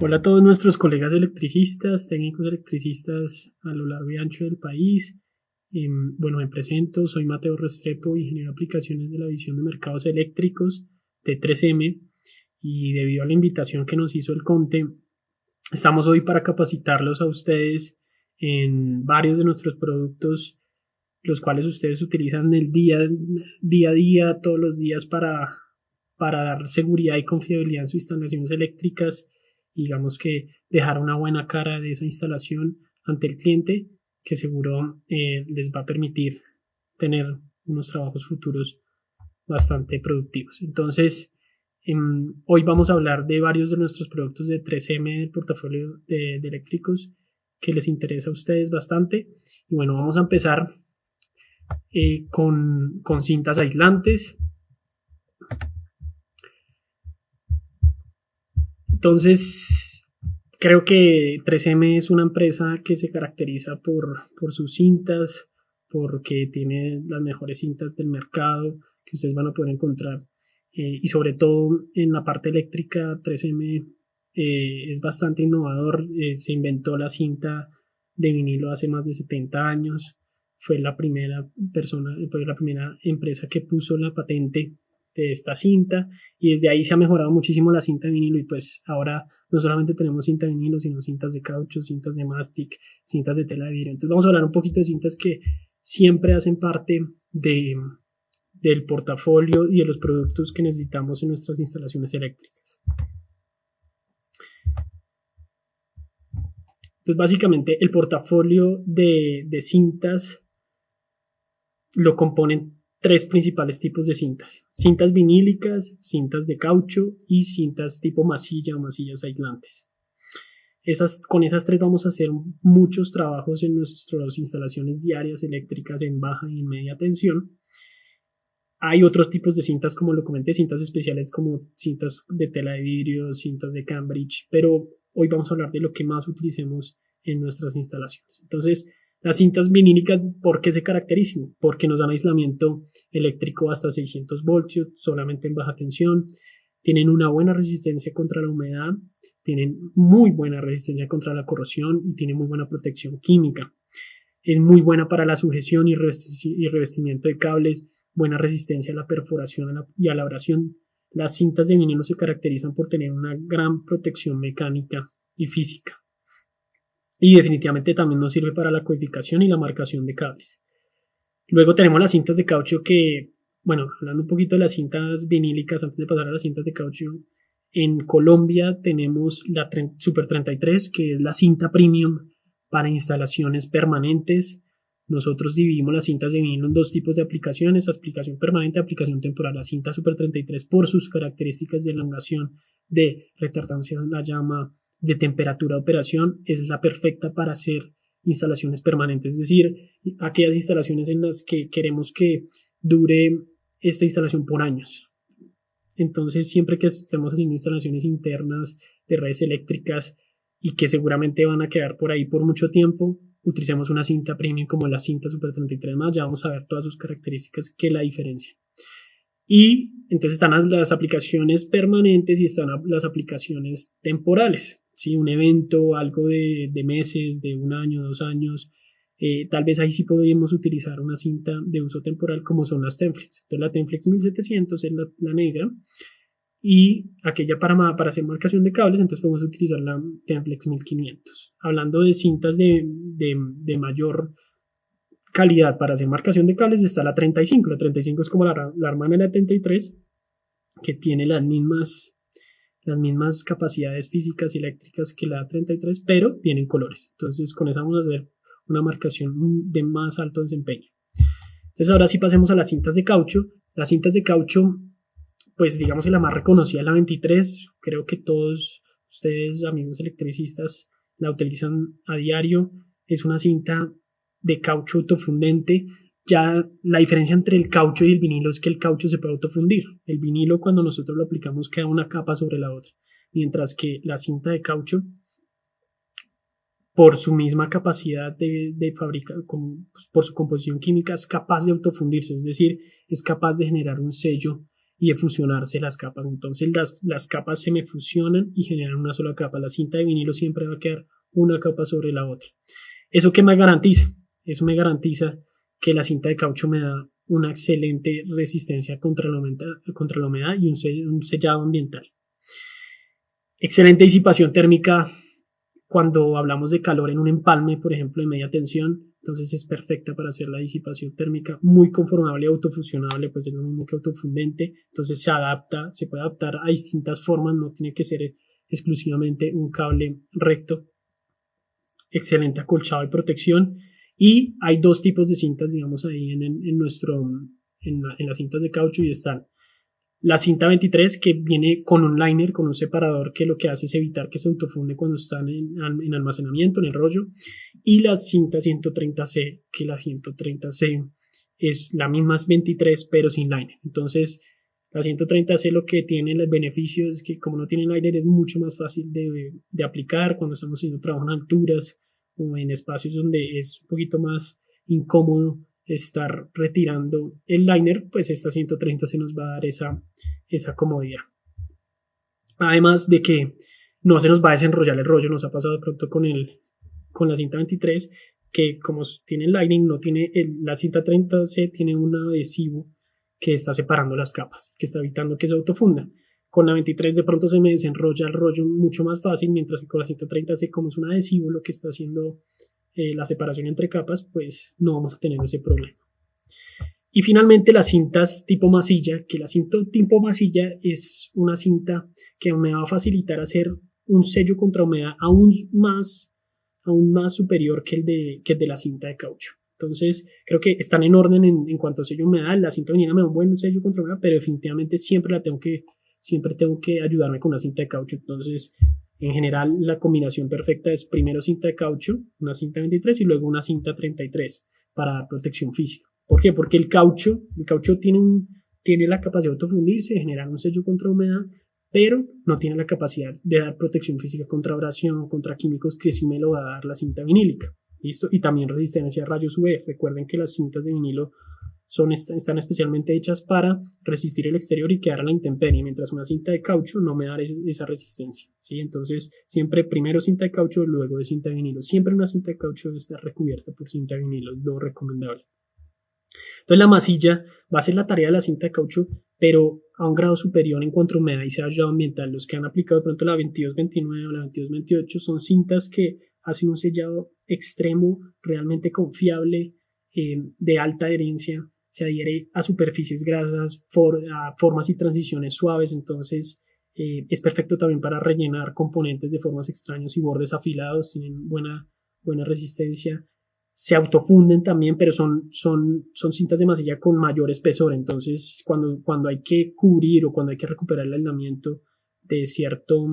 Hola a todos nuestros colegas electricistas, técnicos electricistas a lo largo y ancho del país. Me presento, soy Mateo Restrepo, ingeniero de aplicaciones de la División de Mercados Eléctricos de 3M, y debido a la invitación que nos hizo el CONTE, estamos hoy para capacitarlos a ustedes en varios de nuestros productos, los cuales ustedes utilizan el día a día, todos los días para dar seguridad y confiabilidad en sus instalaciones eléctricas. Digamos que dejar una buena cara de esa instalación ante el cliente, que seguro les va a permitir tener unos trabajos futuros bastante productivos. Entonces, hoy vamos a hablar de varios de nuestros productos de 3M del portafolio de eléctricos que les interesa a ustedes bastante. Y bueno, vamos a empezar con cintas aislantes. Entonces, creo que 3M es una empresa que se caracteriza por sus cintas, porque tiene las mejores cintas del mercado que ustedes van a poder encontrar. Y sobre todo en la parte eléctrica, 3M es bastante innovador. Se inventó la cinta de vinilo hace más de 70 años. Fue la primera empresa que puso la patente de esta cinta, y desde ahí se ha mejorado muchísimo la cinta de vinilo. Y pues ahora no solamente tenemos cinta de vinilo, sino cintas de caucho, cintas de mastic, cintas de tela de vidrio. Entonces vamos a hablar un poquito de cintas que siempre hacen parte del portafolio y de los productos que necesitamos en nuestras instalaciones eléctricas. Entonces básicamente el portafolio de cintas lo componen tres principales tipos de cintas: cintas vinílicas, cintas de caucho y cintas tipo masilla o masillas aislantes. Con esas tres vamos a hacer muchos trabajos en nuestras instalaciones diarias eléctricas en baja y en media tensión. Hay otros tipos de cintas, como lo comenté, cintas especiales como cintas de tela de vidrio, cintas de Cambridge, pero hoy vamos a hablar de lo que más utilicemos en nuestras instalaciones. Entonces, las cintas vinílicas, ¿por qué se caracterizan? Porque nos dan aislamiento eléctrico hasta 600 voltios, solamente en baja tensión. Tienen una buena resistencia contra la humedad, tienen muy buena resistencia contra la corrosión y tienen muy buena protección química. Es muy buena para la sujeción y revestimiento de cables, buena resistencia a la perforación y a la abrasión. Las cintas de vinilo se caracterizan por tener una gran protección mecánica y física. Y definitivamente también nos sirve para la codificación y la marcación de cables. Luego tenemos las cintas de caucho que, hablando un poquito de las cintas vinílicas, antes de pasar a las cintas de caucho, en Colombia tenemos la Super 33, que es la cinta premium para instalaciones permanentes. Nosotros dividimos las cintas de vinilo en dos tipos de aplicaciones: aplicación permanente y aplicación temporal. La cinta Super 33, por sus características de elongación, de retardancia de la llama, de temperatura de operación, es la perfecta para hacer instalaciones permanentes, es decir, aquellas instalaciones en las que queremos que dure esta instalación por años. Entonces, siempre que estemos haciendo instalaciones internas de redes eléctricas y que seguramente van a quedar por ahí por mucho tiempo, utilicemos una cinta premium como la cinta Super 33 más. Ya vamos a ver todas sus características que la diferencian. Y entonces están las aplicaciones permanentes y están las aplicaciones temporales. ¿Sí? Un evento, algo de meses, de un año, 2 años. Tal vez ahí sí podríamos utilizar una cinta de uso temporal, como son las Tenflex. Entonces la Tenflex 1700 es la negra, y aquella para hacer marcación de cables, entonces podemos utilizar la Tenflex 1500. Hablando de cintas de mayor calidad para hacer marcación de cables, está la 35. La 35 es como la hermana de la 33, que tiene las mismas capacidades físicas y eléctricas que la 33, pero vienen colores. Entonces con esa vamos a hacer una marcación de más alto desempeño. Entonces ahora sí pasemos a las cintas de caucho. Las cintas de caucho, pues digamos que la más reconocida es la 23. Creo que todos ustedes, amigos electricistas, la utilizan a diario. Es una cinta de caucho autofundente. Ya la diferencia entre el caucho y el vinilo es que el caucho se puede autofundir. El vinilo, cuando nosotros lo aplicamos, queda una capa sobre la otra, mientras que la cinta de caucho, por su misma capacidad de fabricar, por su composición química, es capaz de autofundirse, es decir, es capaz de generar un sello y de fusionarse las capas. Entonces las capas se me fusionan y generan una sola capa. La cinta de vinilo siempre va a quedar una capa sobre la otra. ¿Eso qué me garantiza? Eso me garantiza que la cinta de caucho me da una excelente resistencia contra la humedad y un sellado ambiental. Excelente disipación térmica cuando hablamos de calor en un empalme, por ejemplo, de media tensión. Entonces es perfecta para hacer la disipación térmica, muy conformable, autofusionable, pues es lo mismo que autofundente. Entonces se puede adaptar a distintas formas, no tiene que ser exclusivamente un cable recto. Excelente acolchado y protección. Y hay dos tipos de cintas, digamos, ahí en las cintas de caucho, y están la cinta 23, que viene con un liner, con un separador, que lo que hace es evitar que se autofunde cuando están en almacenamiento, en el rollo. Y la cinta 130C, que la 130C es la misma 23, pero sin liner. Entonces, la 130C lo que tiene el beneficio es que como no tiene liner es mucho más fácil de aplicar cuando estamos haciendo trabajo en alturas o en espacios donde es un poquito más incómodo estar retirando el liner. Pues esta 130 se nos va a dar esa comodidad. Además de que no se nos va a desenrollar el rollo. Nos ha pasado de pronto con la cinta 23, que como tiene el lining, no tiene la cinta 30C tiene un adhesivo que está separando las capas, que está evitando que se autofunda. Con la 23 de pronto se me desenrolla el rollo mucho más fácil, mientras que con la 130C, como es un adhesivo lo que está haciendo la separación entre capas, pues no vamos a tener ese problema. Y finalmente las cintas tipo masilla, que la cinta tipo masilla es una cinta que me va a facilitar hacer un sello contra humedad aún más superior que el de la cinta de caucho. Entonces creo que están en orden en cuanto a sello humedad. La cinta vinila me da un buen sello contra humedad, pero definitivamente siempre tengo que ayudarme con una cinta de caucho. Entonces, en general, la combinación perfecta es primero cinta de caucho, una cinta 23 y luego una cinta 33 para dar protección física. ¿Por qué? Porque el caucho tiene la capacidad de autofundirse, de generar un sello contra humedad, pero no tiene la capacidad de dar protección física contra abrasión, contra químicos, que sí me lo va a dar la cinta vinílica. ¿Listo? Y también resistencia a rayos UV. Recuerden que las cintas de vinilo están especialmente hechas para resistir el exterior y quedar a la intemperie, mientras una cinta de caucho no me da esa resistencia, ¿sí? Entonces siempre primero cinta de caucho, luego de cinta de vinilo. Siempre una cinta de caucho debe estar recubierta por cinta de vinilo, es lo recomendable. Entonces la masilla va a ser la tarea de la cinta de caucho, pero a un grado superior en cuanto a humedad y sellado ambiental. Los que han aplicado de pronto la 2229 o la 2228 son cintas que hacen un sellado extremo, realmente confiable, de alta adherencia. Se adhiere a superficies grasas, a formas y transiciones suaves. Entonces es perfecto también para rellenar componentes de formas extrañas y bordes afilados. Tienen buena resistencia. Se autofunden también, pero son cintas de masilla con mayor espesor. Entonces cuando hay que cubrir o cuando hay que recuperar el aislamiento de cierto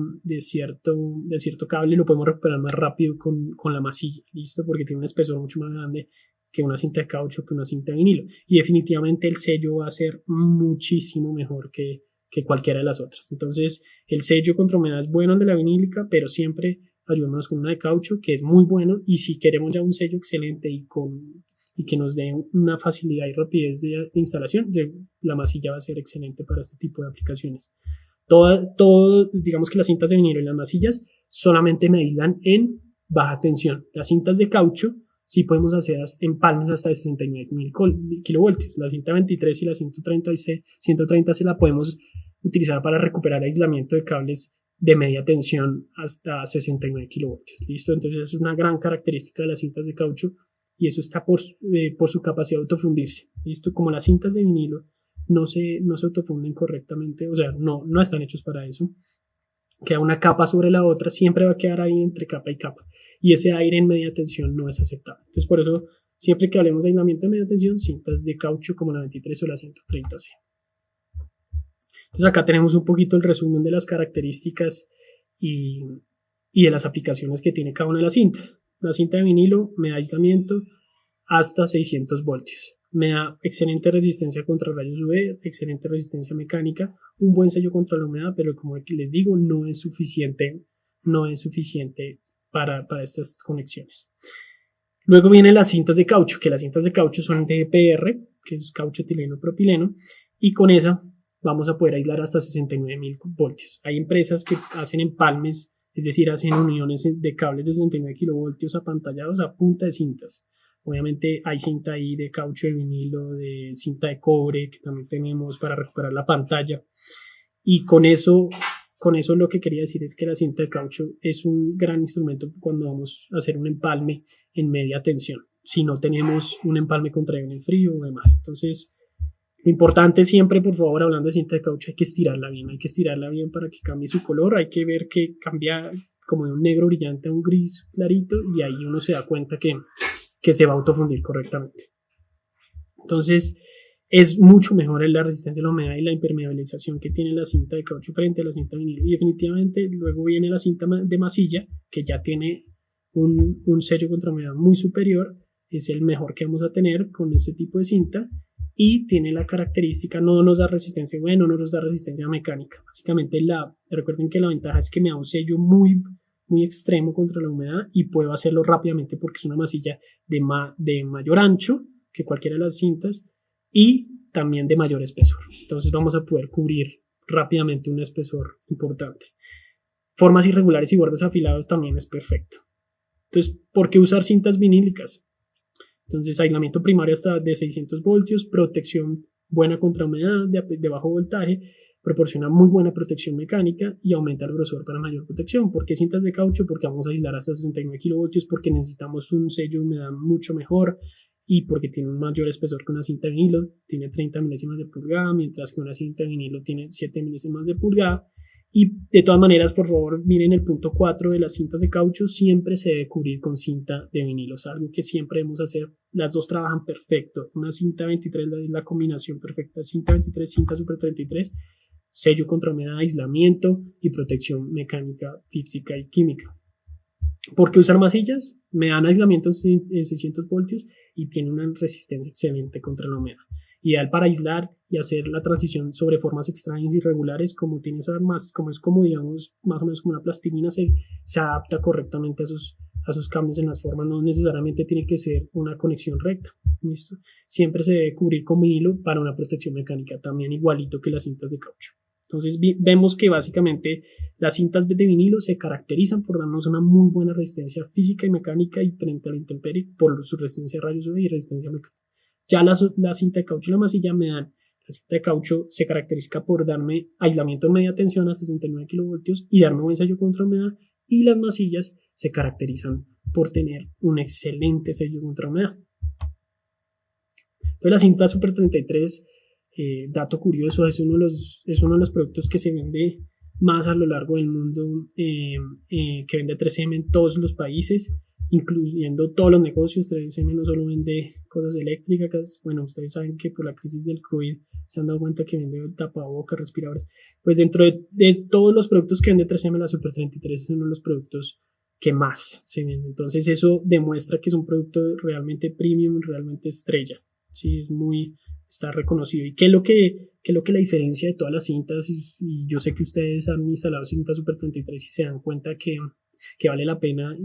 cable, lo podemos recuperar más rápido con la masilla, ¿listo? Porque tiene un espesor mucho más grande que una cinta de caucho, que una cinta de vinilo. Y definitivamente el sello va a ser muchísimo mejor que cualquiera de las otras. Entonces, el sello contra humedad es bueno el de la vinílica, pero siempre ayudémonos con una de caucho, que es muy bueno. Y si queremos ya un sello excelente y que nos dé una facilidad y rapidez de instalación, la masilla va a ser excelente para este tipo de aplicaciones. Digamos que las cintas de vinilo y las masillas solamente me aíslan en baja tensión. Las cintas de caucho sí podemos hacer empalmes hasta de 69.000 kilovoltios. La cinta 23 y la 130 se la podemos utilizar para recuperar aislamiento de cables de media tensión hasta 69 kilovoltios. ¿Listo? Entonces es una gran característica de las cintas de caucho, y eso está por su capacidad de autofundirse. ¿Listo? Como las cintas de vinilo no se autofunden correctamente, o sea, no están hechos para eso. Queda una capa sobre la otra, siempre va a quedar ahí entre capa y capa, y ese aire en media tensión no es aceptable. Entonces, por eso, siempre que hablemos de aislamiento de media tensión, cintas de caucho como la 23 o la 130C. Entonces, acá tenemos un poquito el resumen de las características y de las aplicaciones que tiene cada una de las cintas. La cinta de vinilo me da aislamiento hasta 600 voltios. Me da excelente resistencia contra rayos UV, excelente resistencia mecánica, un buen sello contra la humedad, pero como les digo, no es suficiente para estas conexiones. Luego vienen las cintas de caucho, que las cintas de caucho son de EPR, que es caucho etileno propileno, y con esa vamos a poder aislar hasta 69.000 voltios. Hay empresas que hacen empalmes, es decir, hacen uniones de cables de 69 kilovoltios apantallados a punta de cintas. Obviamente hay cinta ahí de caucho, de vinilo, de cinta de cobre que también tenemos para recuperar la pantalla. Y con eso lo que quería decir es que la cinta de caucho es un gran instrumento cuando vamos a hacer un empalme en media tensión, si no tenemos un empalme contraído en frío o demás. Entonces, lo importante siempre, por favor, hablando de cinta de caucho, hay que estirarla bien para que cambie su color. Hay que ver que cambia como de un negro brillante a un gris clarito y ahí uno se da cuenta que se va a autofundir correctamente. Entonces, es mucho mejor la resistencia a la humedad y la impermeabilización que tiene la cinta de caucho frente a la cinta de vinilo. Y definitivamente luego viene la cinta de masilla, que ya tiene un sello contra humedad muy superior. Es el mejor que vamos a tener con este tipo de cinta. Y tiene la característica, no nos da resistencia, no nos da resistencia mecánica. Básicamente, recuerden que la ventaja es que me da un sello muy extremo contra la humedad y puedo hacerlo rápidamente porque es una masilla de mayor ancho que cualquiera de las cintas y también de mayor espesor. Entonces vamos a poder cubrir rápidamente un espesor importante. Formas irregulares y bordes afilados también es perfecto. Entonces, ¿por qué usar cintas vinílicas? Entonces, aislamiento primario hasta de 600 voltios, protección buena contra humedad, de bajo voltaje, proporciona muy buena protección mecánica y aumenta el grosor para mayor protección. ¿Por qué cintas de caucho? Porque vamos a aislar hasta 69 kilovoltios, porque necesitamos un sello de humedad mucho mejor y porque tiene un mayor espesor que una cinta de vinilo, tiene 30 milésimas de pulgada, mientras que una cinta de vinilo tiene 7 milésimas de pulgada. Y de todas maneras, por favor, miren el punto 4 de las cintas de caucho, siempre se debe cubrir con cinta de vinilo, es algo que siempre debemos hacer. Las dos trabajan perfecto. Una cinta 23 es la combinación perfecta, cinta 23, cinta Super 33, sello contra humedad, aislamiento y protección mecánica, física y química. ¿Por qué usar masillas? Me dan aislamiento en 600 voltios y tiene una resistencia excelente contra la humedad. Ideal para aislar y hacer la transición sobre formas extrañas y irregulares, como es como digamos, más o menos como una plastilina, se adapta correctamente a sus cambios en las formas, no necesariamente tiene que ser una conexión recta. ¿Listo? Siempre se debe cubrir con vinilo para una protección mecánica, también igualito que las cintas de caucho. Entonces vemos que básicamente las cintas de vinilo se caracterizan por darnos una muy buena resistencia física y mecánica y frente a la intemperie por su resistencia a rayos UV y resistencia mecánica. Ya la cinta de caucho y la masilla la cinta de caucho se caracteriza por darme aislamiento en media tensión a 69 kilovoltios y darme buen sello contra humedad, y las masillas se caracterizan por tener un excelente sello contra humedad. Entonces la cinta Super 33, dato curioso, es uno de los productos que se vende más a lo largo del mundo, que vende 3M en todos los países, incluyendo todos los negocios. 3M no solo vende cosas eléctricas, bueno, ustedes saben que por la crisis del COVID se han dado cuenta que vende tapabocas, respiradores. Pues dentro de todos los productos que vende 3M, la Super 33 es uno de los productos que más se vende. Entonces eso demuestra que es un producto realmente premium, realmente estrella. Sí, está reconocido. ¿Y qué es lo que la diferencia de todas las cintas? Y yo sé que ustedes han instalado cintas Super 33 y se dan cuenta que vale la pena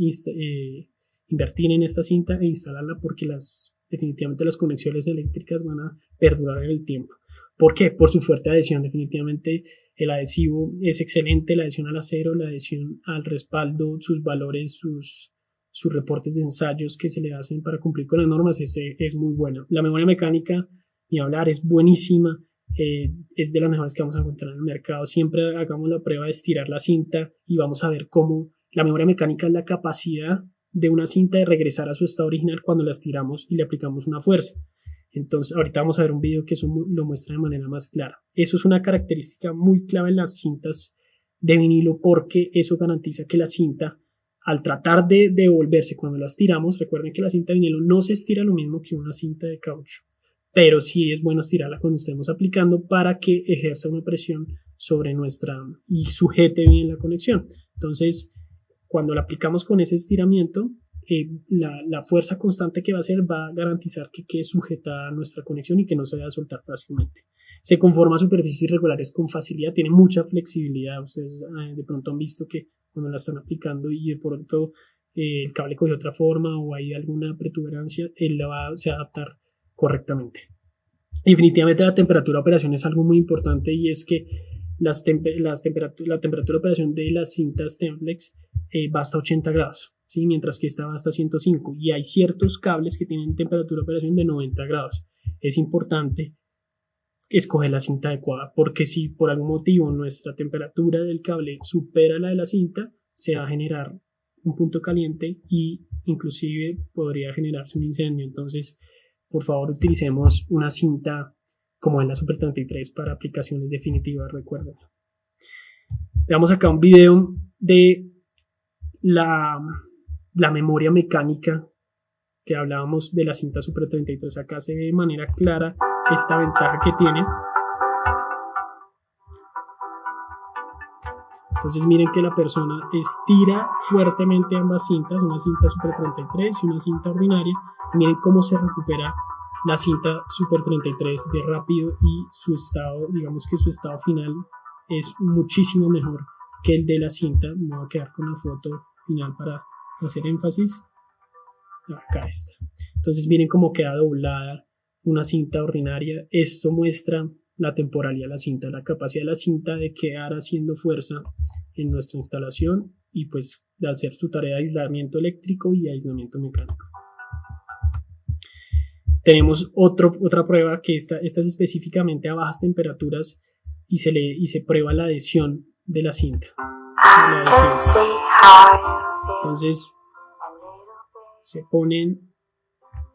invertir en esta cinta e instalarla, porque definitivamente las conexiones eléctricas van a perdurar en el tiempo. ¿Por qué? Por su fuerte adhesión. Definitivamente el adhesivo es excelente, la adhesión al acero, la adhesión al respaldo, sus valores, sus reportes de ensayos que se le hacen para cumplir con las normas es muy buena. La memoria mecánica, ni hablar, es buenísima, es de las mejores que vamos a encontrar en el mercado. Siempre hagamos la prueba de estirar la cinta y vamos a ver cómo la memoria mecánica es la capacidad de una cinta de regresar a su estado original cuando la estiramos y le aplicamos una fuerza. Entonces ahorita vamos a ver un video que eso lo muestra de manera más clara. Eso es una característica muy clave en las cintas de vinilo, porque eso garantiza que la cinta, al tratar de devolverse cuando la estiramos, recuerden que la cinta de vinilo no se estira lo mismo que una cinta de caucho, pero sí es bueno estirarla cuando estemos aplicando para que ejerza una presión sobre y sujete bien la conexión. Entonces, cuando la aplicamos con ese estiramiento, la fuerza constante que va a hacer va a garantizar que quede sujetada a nuestra conexión y que no se vaya a soltar fácilmente. Se conforma a superficies irregulares con facilidad, tiene mucha flexibilidad. Ustedes de pronto han visto que cuando la están aplicando y de pronto el cable coge otra forma o hay alguna protuberancia, él se va a adaptar correctamente. Definitivamente la temperatura de operación es algo muy importante, y es que la temperatura de operación de las cintas Templex va hasta 80 grados, ¿sí? Mientras que esta va hasta 105, y hay ciertos cables que tienen temperatura de operación de 90 grados. Es importante escoger la cinta adecuada, porque si por algún motivo nuestra temperatura del cable supera la de la cinta, se va a generar un punto caliente y inclusive podría generarse un incendio. Entonces, por favor, utilicemos una cinta como en la Super 33 para aplicaciones definitivas, recuerden. Veamos acá un video de la memoria mecánica que hablábamos de la cinta Super 33. Acá se ve de manera clara esta ventaja que tiene. Entonces miren que la persona estira fuertemente ambas cintas, una cinta Super 33 y una cinta ordinaria, y miren cómo se recupera la cinta Super 33 de rápido, y su estado, digamos que su estado final es muchísimo mejor que el de la cinta. Me voy a quedar con la foto final para hacer énfasis. Acá está. Entonces miren cómo queda doblada una cinta ordinaria. Esto muestra la temporalidad de la cinta, la capacidad de la cinta de quedar haciendo fuerza en nuestra instalación, y pues de hacer su tarea de aislamiento eléctrico y aislamiento mecánico. Tenemos otra prueba, que esta es específicamente a bajas temperaturas, y se prueba la adhesión de la cinta. Entonces se ponen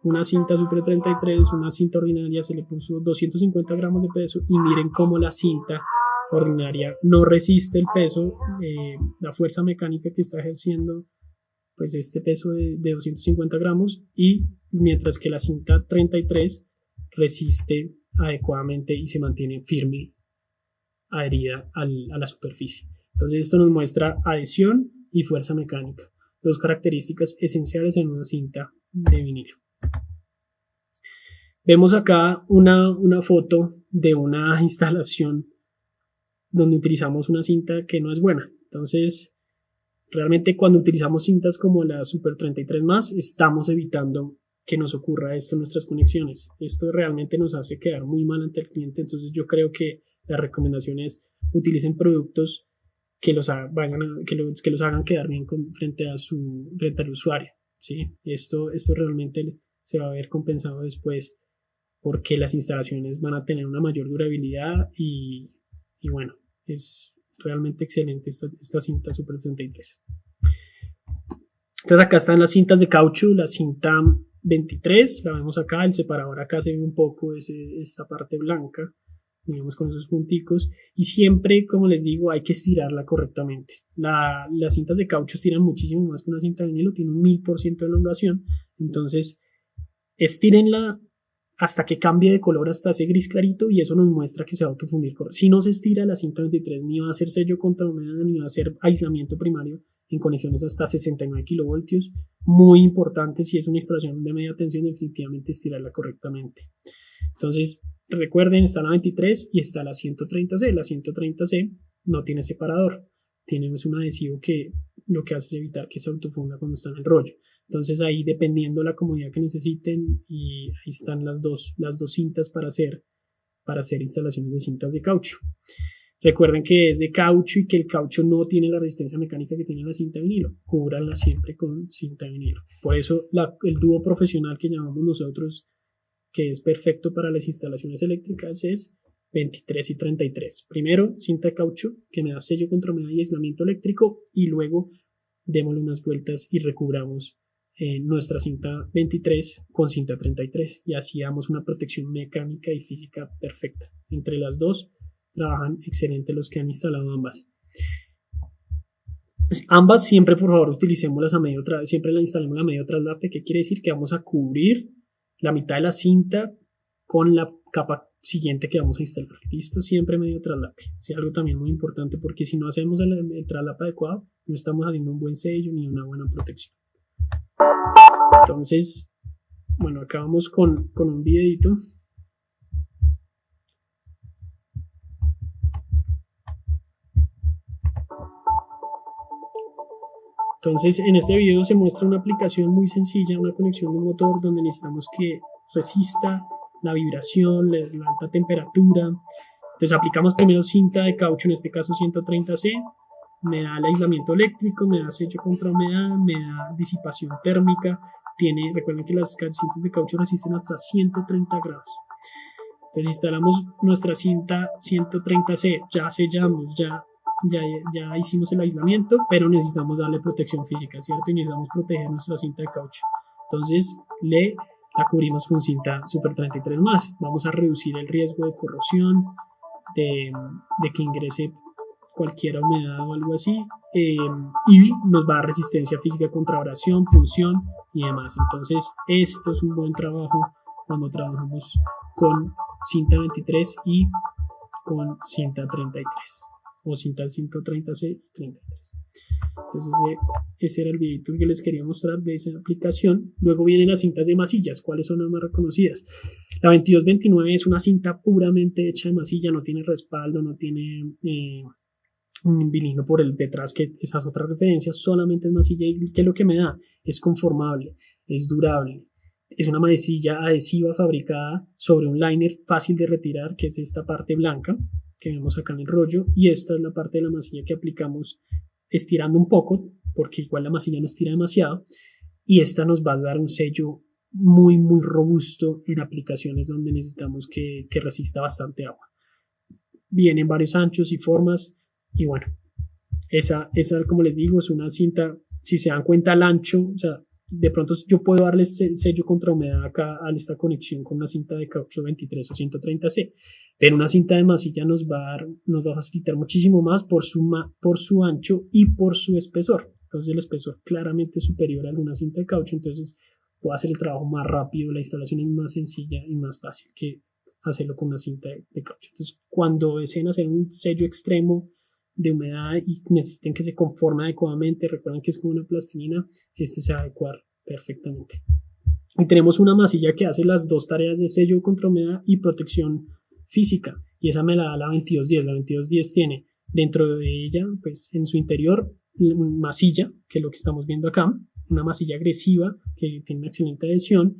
una cinta Super 33, una cinta ordinaria, se le puso 250 gramos de peso, y miren cómo la cinta ordinaria no resiste el peso, la fuerza mecánica que está ejerciendo pues este peso de 250 gramos, y mientras que la cinta 33 resiste adecuadamente y se mantiene firme, adherida a la superficie. Entonces esto nos muestra adhesión y fuerza mecánica, dos características esenciales en una cinta de vinilo. Vemos acá una foto de una instalación donde utilizamos una cinta que no es buena. Entonces, realmente cuando utilizamos cintas como la Super 33 más, estamos evitando que nos ocurra esto en nuestras conexiones. Esto realmente nos hace quedar muy mal ante el cliente. Entonces yo creo que la recomendación es: utilicen productos que los hagan quedar bien frente al usuario, ¿sí? Esto realmente se va a ver compensado después, porque las instalaciones van a tener una mayor durabilidad, y bueno, es realmente excelente esta cinta Super 33. Entonces acá están las cintas de caucho, la cinta 23, la vemos acá, el separador acá se ve un poco esta parte blanca, digamos, con esos punticos, y siempre, como les digo, hay que estirarla correctamente. Las cintas de caucho estiran muchísimo más que una cinta de vinilo, tiene un 1000% de elongación. Entonces estírenla hasta que cambie de color, hasta ese gris clarito, y eso nos muestra que se va a autofundir. Si no se estira, la cinta 23 ni va a hacer sello contra humedad, ni va a hacer aislamiento primario en conexiones hasta 69 kilovoltios. Muy importante, si es una instalación de media tensión, definitivamente estirarla correctamente. Entonces recuerden, está la 23 y está la 130C. La 130C no tiene separador, tiene un adhesivo que lo que hace es evitar que se autofunda cuando está en el rollo. Entonces ahí, dependiendo la comodidad que necesiten, y ahí están las dos cintas para hacer instalaciones de cintas de caucho. Recuerden que es de caucho y que el caucho no tiene la resistencia mecánica que tiene la cinta de vinilo. Cúbranla siempre con cinta de vinilo. Por eso el dúo profesional que llamamos nosotros, que es perfecto para las instalaciones eléctricas, es 23 y 33. Primero, cinta de caucho que me da sello contra humedad y aislamiento eléctrico, y luego démosle unas vueltas y recubramos nuestra cinta 23 con cinta 33, y así damos una protección mecánica y física perfecta. Entre las dos trabajan excelente los que han instalado ambas. Ambas siempre, por favor, utilicémoslas siempre las instalemos a medio traslape. ¿Qué quiere decir? Que vamos a cubrir la mitad de la cinta con la capa siguiente que vamos a instalar. Listo, siempre medio traslape. Es algo también muy importante, porque si no hacemos el traslape adecuado, no estamos haciendo un buen sello ni una buena protección. Entonces, bueno, acá vamos con un videito. Entonces, en este video se muestra una aplicación muy sencilla, una conexión de un motor donde necesitamos que resista la vibración, la alta temperatura. Entonces aplicamos primero cinta de caucho, en este caso 130C, me da el aislamiento eléctrico, me da sello contra humedad, me da disipación térmica. Recuerden que las cintas de caucho resisten hasta 130 grados. Entonces instalamos nuestra cinta 130C, ya sellamos, ya hicimos el aislamiento, pero necesitamos darle protección física, ¿cierto? Y necesitamos proteger nuestra cinta de caucho. Entonces la cubrimos con cinta Super 33 más. Vamos a reducir el riesgo de corrosión, de que ingrese cualquier humedad o algo así, y nos va a dar resistencia física contra abrasión, punción y demás. Entonces esto es un buen trabajo cuando trabajamos con cinta 23 y con cinta 33 o cinta 130C y 33. Entonces ese era el videito que les quería mostrar de esa aplicación. Luego vienen las cintas de masillas. ¿Cuáles son las más reconocidas? La 2229 es una cinta puramente hecha de masilla, no tiene respaldo, no tiene un vinilo por el detrás, que esas otras referencias, solamente es masilla. ¿Y qué es lo que me da? Es conformable, es durable, es una masilla adhesiva fabricada sobre un liner fácil de retirar, que es esta parte blanca que vemos acá en el rollo, y esta es la parte de la masilla que aplicamos estirando un poco, porque igual la masilla no estira demasiado, y esta nos va a dar un sello muy muy robusto en aplicaciones donde necesitamos que resista bastante agua. Vienen varios anchos y formas, y bueno, esa como les digo, es una cinta, si se dan cuenta el ancho, o sea, de pronto yo puedo darle sello contra humedad acá a esta conexión con una cinta de caucho 23 o 130C, pero una cinta de masilla nos va a facilitar muchísimo más por su ancho y por su espesor. Entonces el espesor claramente es superior a una cinta de caucho, entonces puedo hacer el trabajo más rápido, la instalación es más sencilla y más fácil que hacerlo con una cinta de caucho. Entonces cuando deseen hacer un sello extremo de humedad y necesiten que se conforme adecuadamente, recuerden que es como una plastilina, se va a adecuar perfectamente. Y tenemos una masilla que hace las dos tareas de sello contra humedad y protección física, y esa me la da la 2210. La 2210 tiene dentro de ella, pues en su interior, masilla, que es lo que estamos viendo acá, una masilla agresiva que tiene una excelente adhesión,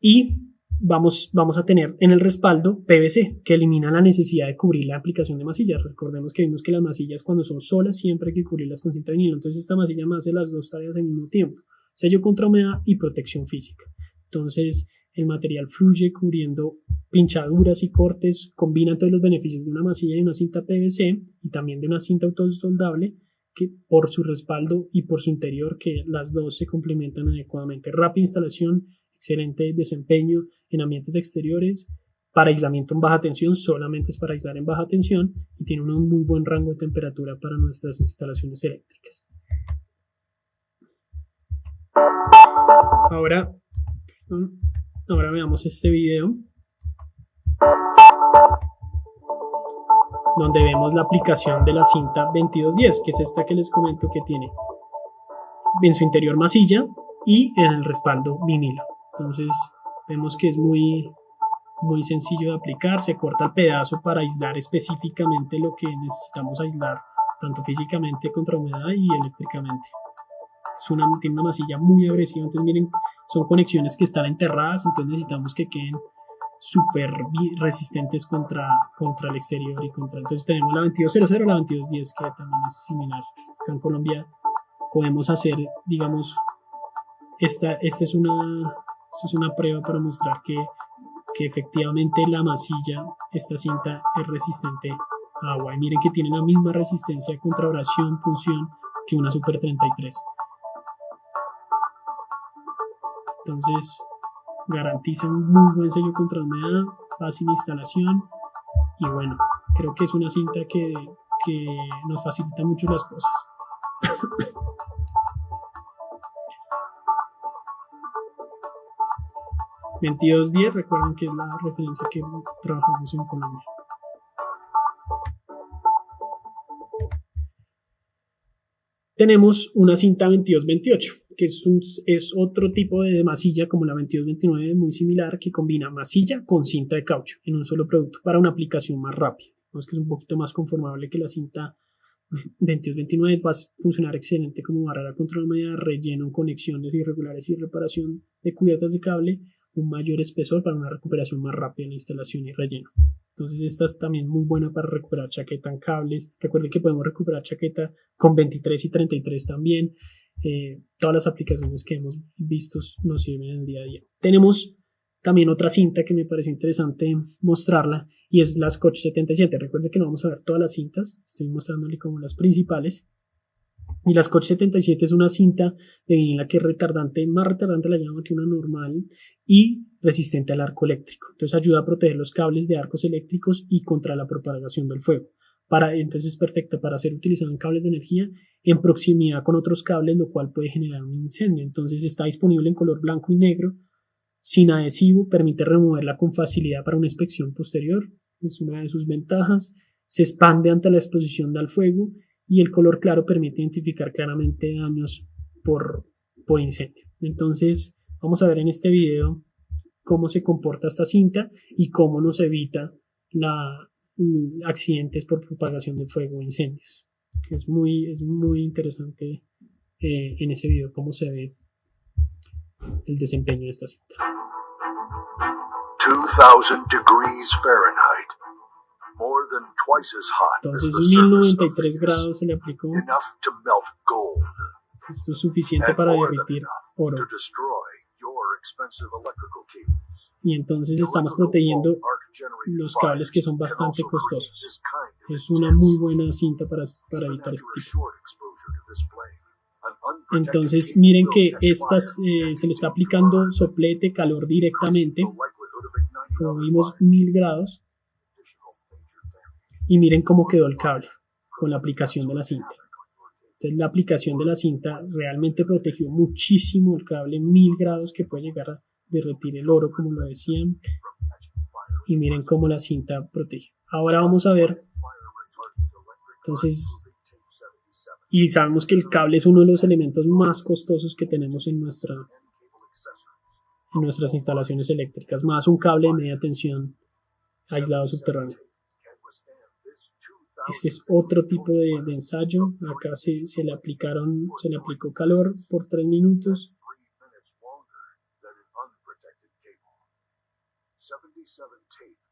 y vamos a tener en el respaldo PVC, que elimina la necesidad de cubrir la aplicación de masillas. Recordemos que vimos que las masillas, cuando son solas, siempre hay que cubrirlas con cinta de vinilo. Entonces esta masilla me hace las dos tareas al mismo tiempo: sello contra humedad y protección física. Entonces el material fluye cubriendo pinchaduras y cortes, combina todos los beneficios de una masilla y una cinta PVC, y también de una cinta autosoldable, que por su respaldo y por su interior, que las dos se complementan adecuadamente. Rápida instalación, excelente desempeño en ambientes exteriores. Para aislamiento en baja tensión, solamente es para aislar en baja tensión, y tiene un muy buen rango de temperatura para nuestras instalaciones eléctricas. Ahora veamos este video donde vemos la aplicación de la cinta 2210, que es esta que les comento, que tiene en su interior masilla y en el respaldo vinilo. Entonces vemos que es muy sencillo de aplicar. Se corta el pedazo para aislar específicamente lo que necesitamos aislar, tanto físicamente contra humedad y eléctricamente. Tiene una masilla muy agresiva. Entonces miren, son conexiones que están enterradas, entonces necesitamos que queden súper resistentes contra el exterior entonces tenemos la 2200, la 2210, que también es similar. Acá en Colombia podemos hacer, digamos, esta es una prueba para mostrar que efectivamente la masilla, esta cinta, es resistente a agua, y miren que tiene la misma resistencia contra abrasión, punción, que una Super 33. Entonces garantiza un muy buen sello contra humedad, fácil instalación, y bueno, creo que es una cinta que nos facilita mucho las cosas. $22.10, recuerden que es la referencia que trabajamos en Colombia. Tenemos una cinta 2228, que es otro tipo de masilla como la 2229, muy similar, que combina masilla con cinta de caucho en un solo producto para una aplicación más rápida. Vemos que es un poquito más conformable que la cinta 2229, va a funcionar excelente como barrera contra la humedad, relleno en conexiones irregulares y reparación de cubiertas de cable, un mayor espesor para una recuperación más rápida en la instalación y relleno. Entonces esta es también muy buena para recuperar chaqueta en cables. Recuerden que podemos recuperar chaqueta con 23 y 33 también. Todas las aplicaciones que hemos visto nos sirven en el día a día. Tenemos también otra cinta que me pareció interesante mostrarla y es la Scotch 77. Recuerden que no vamos a ver todas las cintas, estoy mostrándole como las principales. Y la Scotch 77 es una cinta de vinila que es retardante, más retardante la llama que una normal y resistente al arco eléctrico. Entonces ayuda a proteger los cables de arcos eléctricos y contra la propagación del fuego. Entonces es perfecta para ser utilizada en cables de energía en proximidad con otros cables, lo cual puede generar un incendio. Entonces está disponible en color blanco y negro, sin adhesivo, permite removerla con facilidad para una inspección posterior. Es una de sus ventajas. Se expande ante la exposición al fuego y el color claro permite identificar claramente daños por incendio. Entonces vamos a ver en este video cómo se comporta esta cinta y cómo nos evita accidentes por propagación de fuego o incendios. Es muy interesante en ese video cómo se ve el desempeño de esta cinta. 2000 degrees Fahrenheit. More than twice as hot Entonces as the surface 1093 of grados se le aplicó. enough to melt gold. Esto es suficiente And para more than derretir enough oro. to destroy your expensive electrical cables. Y entonces estamos Electrical protegiendo fault arc generating los cables que son fires can bastante also create costosos. this kind of Es una intense, muy buena cinta para even evitar after este a tipo. short exposure to this flame. An unprotected Entonces cable miren will que catch fire se le está and aplicando continue to soplete, calor directamente, increasing the likelihood of igniting como other vimos fires. 1000 grados, Additional major damage. y miren cómo quedó el cable con la aplicación de la cinta. Entonces la aplicación de la cinta realmente protegió muchísimo el cable, 1000 grados que puede llegar a derretir el oro, como lo decían, y miren cómo la cinta protege. Ahora vamos a ver, entonces, y sabemos que el cable es uno de los elementos más costosos que tenemos en nuestras instalaciones eléctricas, más un cable de media tensión aislado subterráneo. Este es otro tipo de ensayo. Acá se le aplicó calor por 3 minutos.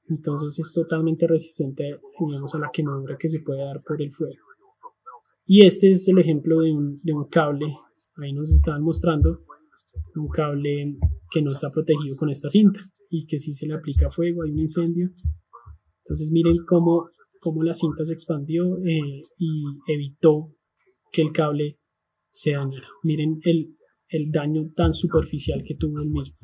Entonces es totalmente resistente, digamos, a la quemadura que se puede dar por el fuego. Y este es el ejemplo de un cable. Ahí nos estaban mostrando un cable que no está protegido con esta cinta y que si se le aplica fuego hay un incendio. Entonces miren cómo la cinta se expandió y evitó que el cable se dañara. Miren el daño tan superficial que tuvo el mismo.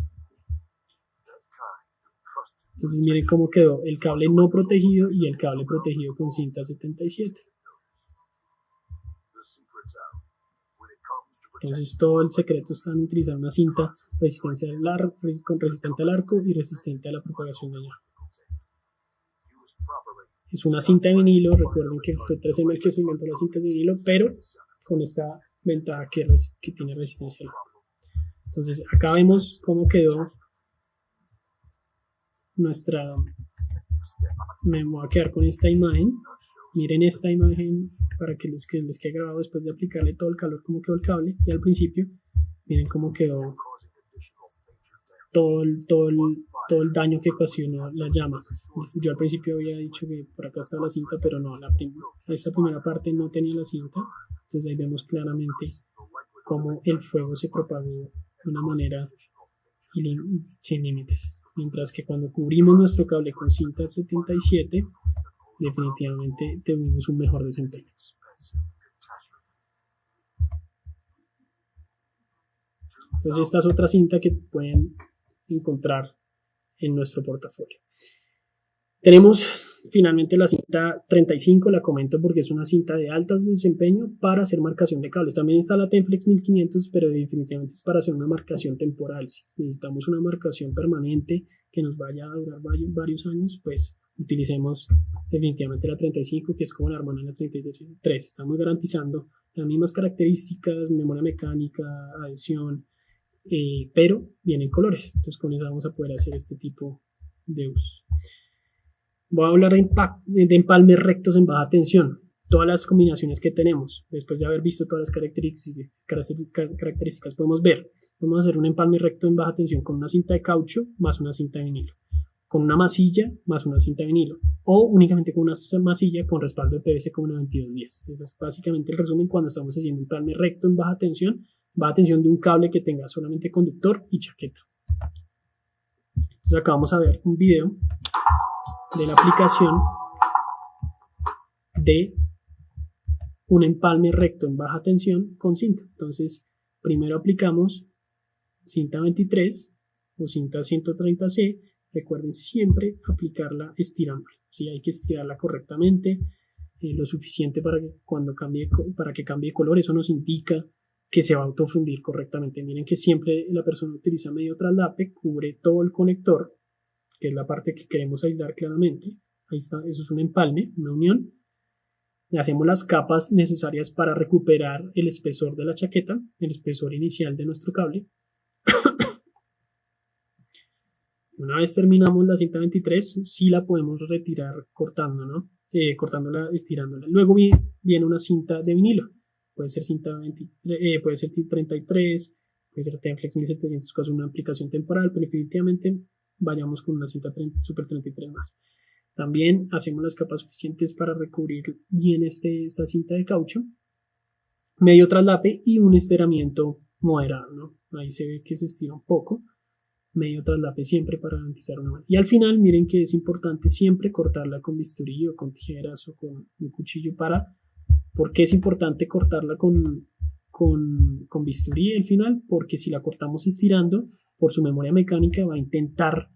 Entonces miren cómo quedó el cable no protegido y el cable protegido con cinta 77. Entonces todo el secreto está en utilizar una cinta resistente al arco y resistente a la propagación de daño. Es una cinta de vinilo, recuerden que fue 3M el que se inventó la cinta de vinilo, pero con esta ventaja que tiene resistencia al agua. Entonces acá vemos cómo quedó me voy a quedar con esta imagen. Miren esta imagen para que les quede grabado después de aplicarle todo el calor, cómo quedó el cable, y al principio miren cómo quedó todo el daño que ocasionó la llama. Yo al principio había dicho que por acá estaba la cinta, pero no, esta primera parte no tenía la cinta. Entonces ahí vemos claramente cómo el fuego se propagó de una manera sin límites. Mientras que cuando cubrimos nuestro cable con cinta 77, definitivamente tuvimos un mejor desempeño. Entonces esta es otra cinta que pueden encontrar en nuestro portafolio. Tenemos finalmente la cinta 35, la comento porque es una cinta de alto desempeño para hacer marcación de cables. También está la Tenflex 1500, pero definitivamente es para hacer una marcación temporal. Si necesitamos una marcación permanente que nos vaya a durar varios años, pues utilicemos definitivamente la 35, que es como la hermana de la 33. Estamos garantizando las mismas características, memoria mecánica, adhesión, pero vienen colores. Entonces con eso vamos a poder hacer este tipo de uso. Voy a hablar de empalmes rectos en baja tensión. Todas las combinaciones que tenemos, después de haber visto todas las características, podemos ver Vamos a hacer un empalme recto en baja tensión con una cinta de caucho más una cinta de vinilo, con una masilla más una cinta de vinilo, o únicamente con una masilla con respaldo de PVC como una 2210. Ese es básicamente el resumen cuando estamos haciendo un empalme recto en baja tensión de un cable que tenga solamente conductor y chaqueta. Entonces acá vamos a ver un video de la aplicación de un empalme recto en baja tensión con cinta. Entonces primero aplicamos cinta 23 o cinta 130C. Recuerden siempre aplicarla estirándola. ¿Sí? Hay que estirarla correctamente, lo suficiente para que cambie de color. Eso nos indica que se va a autofundir correctamente. Miren que siempre la persona utiliza medio traslape, cubre todo el conector, que es la parte que queremos aislar claramente. Ahí está, eso es un empalme, una unión. Le hacemos las capas necesarias para recuperar el espesor de la chaqueta, el espesor inicial de nuestro cable. Una vez terminamos la cinta 23, sí la podemos retirar cortando, ¿no? Cortándola, estirándola. Luego viene una cinta de vinilo. Puede ser cinta 23, puede ser 33, puede ser Tenflex 1700, con una aplicación temporal, pero definitivamente vayamos con una cinta Super 33 más. También hacemos las capas suficientes para recubrir bien esta cinta de caucho, medio traslape y un estiramiento moderado, ¿no? Ahí se ve que se estira un poco, medio traslape siempre para garantizar una mano. Y al final miren que es importante siempre cortarla con bisturí o con tijeras o con un cuchillo. ¿Por qué es importante cortarla con bisturí al final? Porque si la cortamos estirando, por su memoria mecánica va a intentar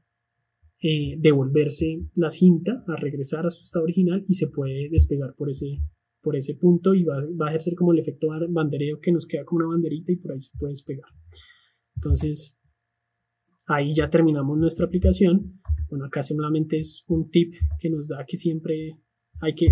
devolverse la cinta, a regresar a su estado original y se puede despegar por ese punto y va a ejercer como el efecto bandereo, que nos queda como una banderita y por ahí se puede despegar. Entonces ahí ya terminamos nuestra aplicación. Bueno, acá solamente es un tip que nos da que siempre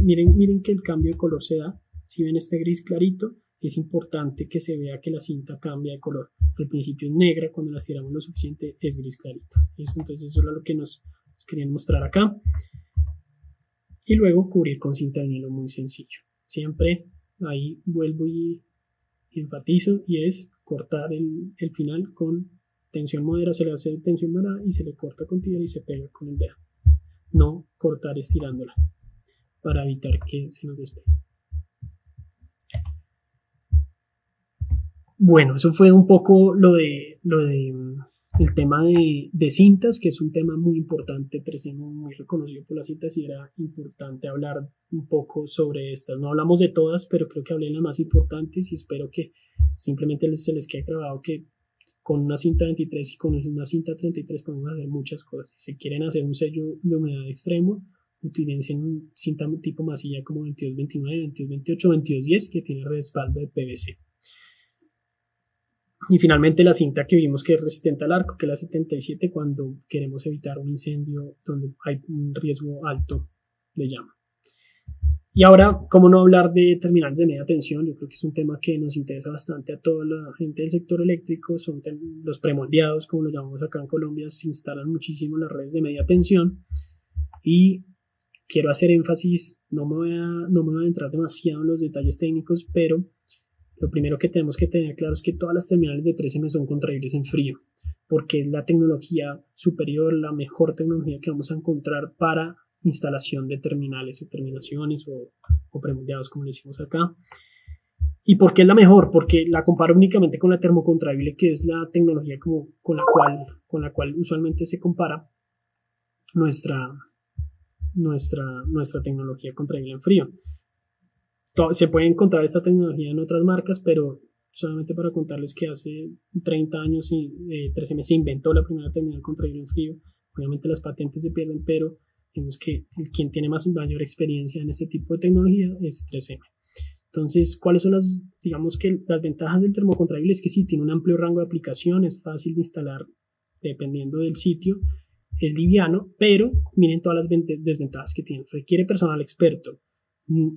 miren que el cambio de color se da. Si ven este gris clarito, es importante que se vea que la cinta cambia de color. Al principio es negra, cuando la estiramos lo suficiente es gris clarito. ¿Listo? Entonces eso era lo que nos querían mostrar acá. Y luego cubrir con cinta de vinilo, muy sencillo. Siempre ahí vuelvo y enfatizo, y es cortar el final con tensión moderada. Se le hace tensión moderada y se le corta con tijera y se pega con el dedo. No cortar estirándola para evitar que se nos despegue. Bueno, eso fue un poco lo de el tema de cintas, que es un tema muy importante. 3M muy reconocido por las cintas y era importante hablar un poco sobre estas. No hablamos de todas, pero creo que hablé de las más importantes y espero que simplemente se les quede grabado que con una cinta 23 y con una cinta 33 podemos hacer muchas cosas. Si quieren hacer un sello de humedad extremo, utilicen cinta tipo masilla como 2229, 2228, 2210, que tiene respaldo de PVC. Y finalmente la cinta que vimos que es resistente al arco, que es la 77, cuando queremos evitar un incendio donde hay un riesgo alto de llama. Y ahora, ¿cómo no hablar de terminales de media tensión? Yo creo que es un tema que nos interesa bastante a toda la gente del sector eléctrico. Son los premoldeados, como lo llamamos acá en Colombia, se instalan muchísimo en las redes de media tensión. Y quiero hacer énfasis, no me voy a entrar demasiado en los detalles técnicos, pero lo primero que tenemos que tener claro es que todas las terminales de 3M son contraíbles en frío, porque es la tecnología superior, la mejor tecnología que vamos a encontrar para instalación de terminales o terminaciones o premoldeados, como decimos acá. ¿Y por qué es la mejor? Porque la comparo únicamente con la termocontraíble, que es la tecnología con la cual usualmente se compara nuestra tecnología contraíble en frío. Se puede encontrar esta tecnología en otras marcas, pero solamente para contarles que hace 30 años 3M se inventó la primera terminal contraíble en frío. Obviamente las patentes se pierden, pero vemos que quien tiene mayor experiencia en este tipo de tecnología es 3M. Entonces, ¿cuáles son las ventajas del termocontraíble? Es que sí, tiene un amplio rango de aplicación, es fácil de instalar dependiendo del sitio, es liviano, pero miren todas las desventajas que tiene. Requiere personal experto.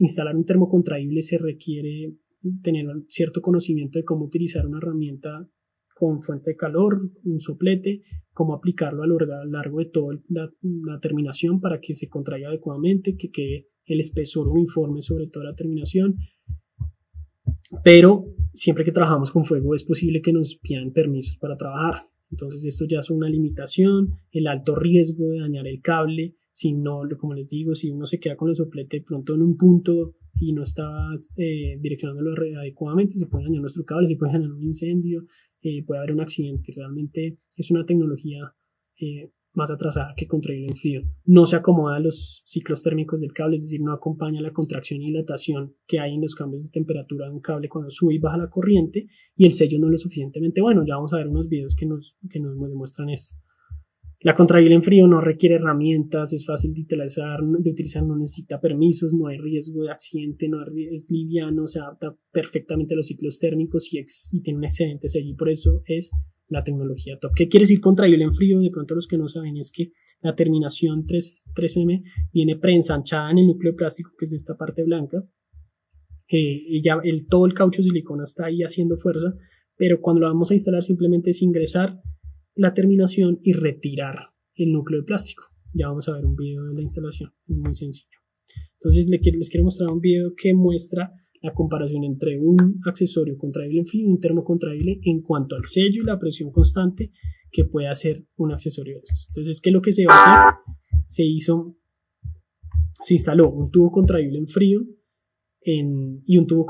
Instalar un termocontraíble se requiere tener cierto conocimiento de cómo utilizar una herramienta con fuente de calor, un soplete, cómo aplicarlo a lo largo de toda la terminación para que se contraiga adecuadamente, que quede el espesor uniforme sobre toda la terminación. Pero siempre que trabajamos con fuego es posible que nos pidan permisos para trabajar. Entonces esto ya es una limitación, el alto riesgo de dañar el cable, si no, como les digo, si uno se queda con el soplete pronto en un punto y no está direccionándolo adecuadamente, se puede dañar nuestro cable, se puede generar un incendio, puede haber un accidente. Realmente es una tecnología más atrasada que contraíble en frío. No se acomoda a los ciclos térmicos del cable, es decir, no acompaña la contracción y dilatación que hay en los cambios de temperatura de un cable cuando sube y baja la corriente, y el sello no es lo suficientemente bueno. Ya vamos a ver unos videos que nos demuestran esto. La contraíble en frío no requiere herramientas, es fácil de utilizar, no necesita permisos, no hay riesgo de accidente, es liviano, se adapta perfectamente a los ciclos térmicos y tiene un excelente sello, y por eso es la tecnología top. ¿Qué quiere decir contraíble en frío? De pronto los que no saben es que la terminación 3M viene preensanchada en el núcleo plástico, que es esta parte blanca, y ya todo el caucho silicona está ahí haciendo fuerza, pero cuando lo vamos a instalar simplemente es ingresar la terminación y retirar el núcleo de plástico. Ya vamos a ver un video de la instalación, es muy sencillo. Entonces les quiero mostrar un video que muestra la comparación entre un accesorio contraíble en frío y un termocontraíble en cuanto al sello y la presión constante que puede hacer un accesorio de estos. Entonces, ¿qué es lo que se va a hacer? Se instaló un tubo contraíble en frío y un tubo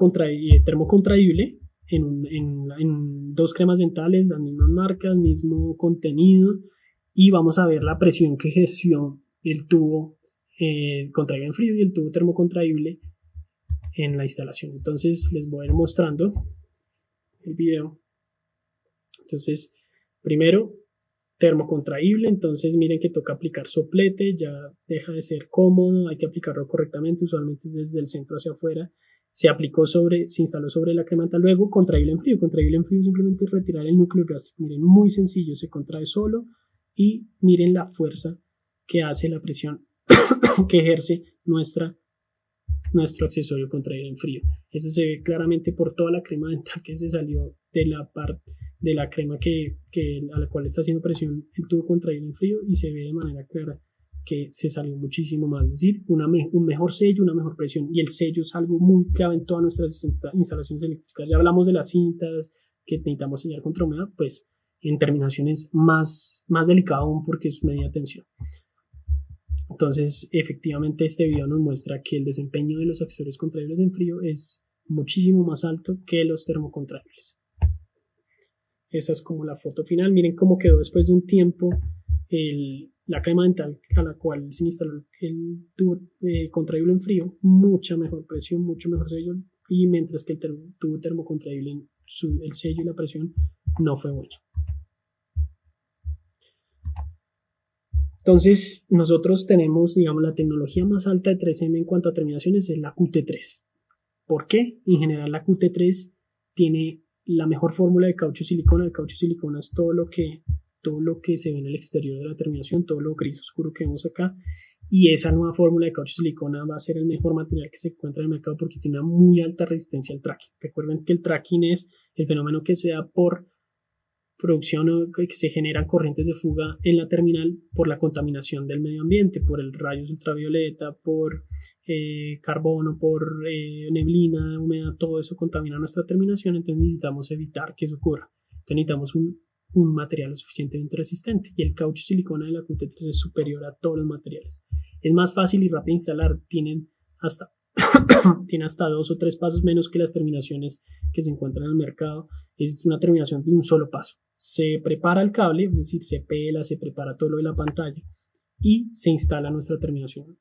termocontraíble en dos cremas dentales, las mismas marcas, mismo contenido, y vamos a ver la presión que ejerció el tubo contraíble en frío y el tubo termocontraíble en la instalación. Entonces les voy a ir mostrando el video. Entonces, primero, termocontraíble. Entonces miren que toca aplicar soplete, ya deja de ser cómodo, hay que aplicarlo correctamente, usualmente desde el centro hacia afuera. Se instaló sobre la cremata. Luego, contraíble en frío. Contraíble en frío simplemente es retirar el núcleo plástico. Miren, muy sencillo, se contrae solo, y miren la fuerza que hace, la presión que ejerce nuestro accesorio contraíble en frío. Eso se ve claramente por toda la crema dental que se salió de la parte de la crema a la cual está haciendo presión el tubo contraíble en frío, y se ve de manera clara que se salió muchísimo más, es decir, un mejor sello, una mejor presión, y el sello es algo muy clave en todas nuestras instalaciones eléctricas. Ya hablamos de las cintas que necesitamos sellar contra humedad, pues en terminaciones más delicado aún porque es media tensión. Entonces, efectivamente, este video nos muestra que el desempeño de los accesorios contraíbles en frío es muchísimo más alto que los termocontraíbles. Esa es como la foto final. Miren cómo quedó después de un tiempo la crema dental a la cual se instaló el tubo contraíble en frío. Mucha mejor presión, mucho mejor sello, y mientras que el tubo termocontraíble, el sello y la presión no fue buena. Entonces, nosotros tenemos, digamos, la tecnología más alta de 3M en cuanto a terminaciones es la QT3. ¿Por qué? En general, la QT3 tiene la mejor fórmula de caucho silicona. El caucho silicona es todo lo que se ve en el exterior de la terminación, todo lo gris oscuro que vemos acá. Y esa nueva fórmula de caucho silicona va a ser el mejor material que se encuentra en el mercado porque tiene una muy alta resistencia al tracking. Recuerden que el tracking es el fenómeno que se da por producción, que se generan corrientes de fuga en la terminal por la contaminación del medio ambiente, por el rayos ultravioleta, por carbono, por neblina, humedad. Todo eso contamina nuestra terminación. Entonces necesitamos evitar que eso ocurra. Entonces necesitamos un material lo suficientemente resistente, y el caucho silicona de la QT3 es superior a todos los materiales. Es más fácil y rápido de instalar, tiene hasta 2 o 3 pasos menos que las terminaciones que se encuentran en el mercado. Es una terminación de un solo paso. Se prepara el cable, es decir, se pela, se prepara todo lo de la pantalla y se instala nuestra terminación.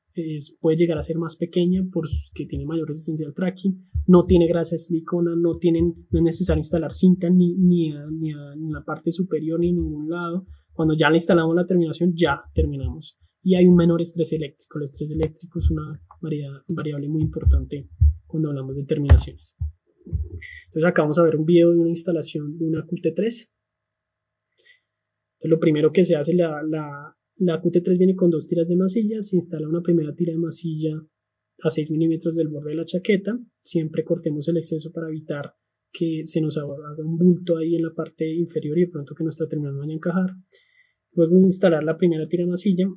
Puede llegar a ser más pequeña porque tiene mayor resistencia al tracking, no tiene grasa de silicona, no es necesario instalar cinta ni en la parte superior ni en ningún lado. Cuando ya le instalamos la terminación, ya terminamos. Y hay un menor estrés eléctrico. El estrés eléctrico es una variable muy importante cuando hablamos de terminaciones. Entonces acá vamos a ver un video de una instalación de una QT3. Entonces lo primero que se hace, la QT3 viene con 2 tiras de masilla. Se instala una primera tira de masilla a 6 milímetros del borde de la chaqueta. Siempre cortemos el exceso para evitar que se nos haga un bulto ahí en la parte inferior y de pronto que nuestra terminal no vaya a encajar. Luego de instalar la primera tira de masilla,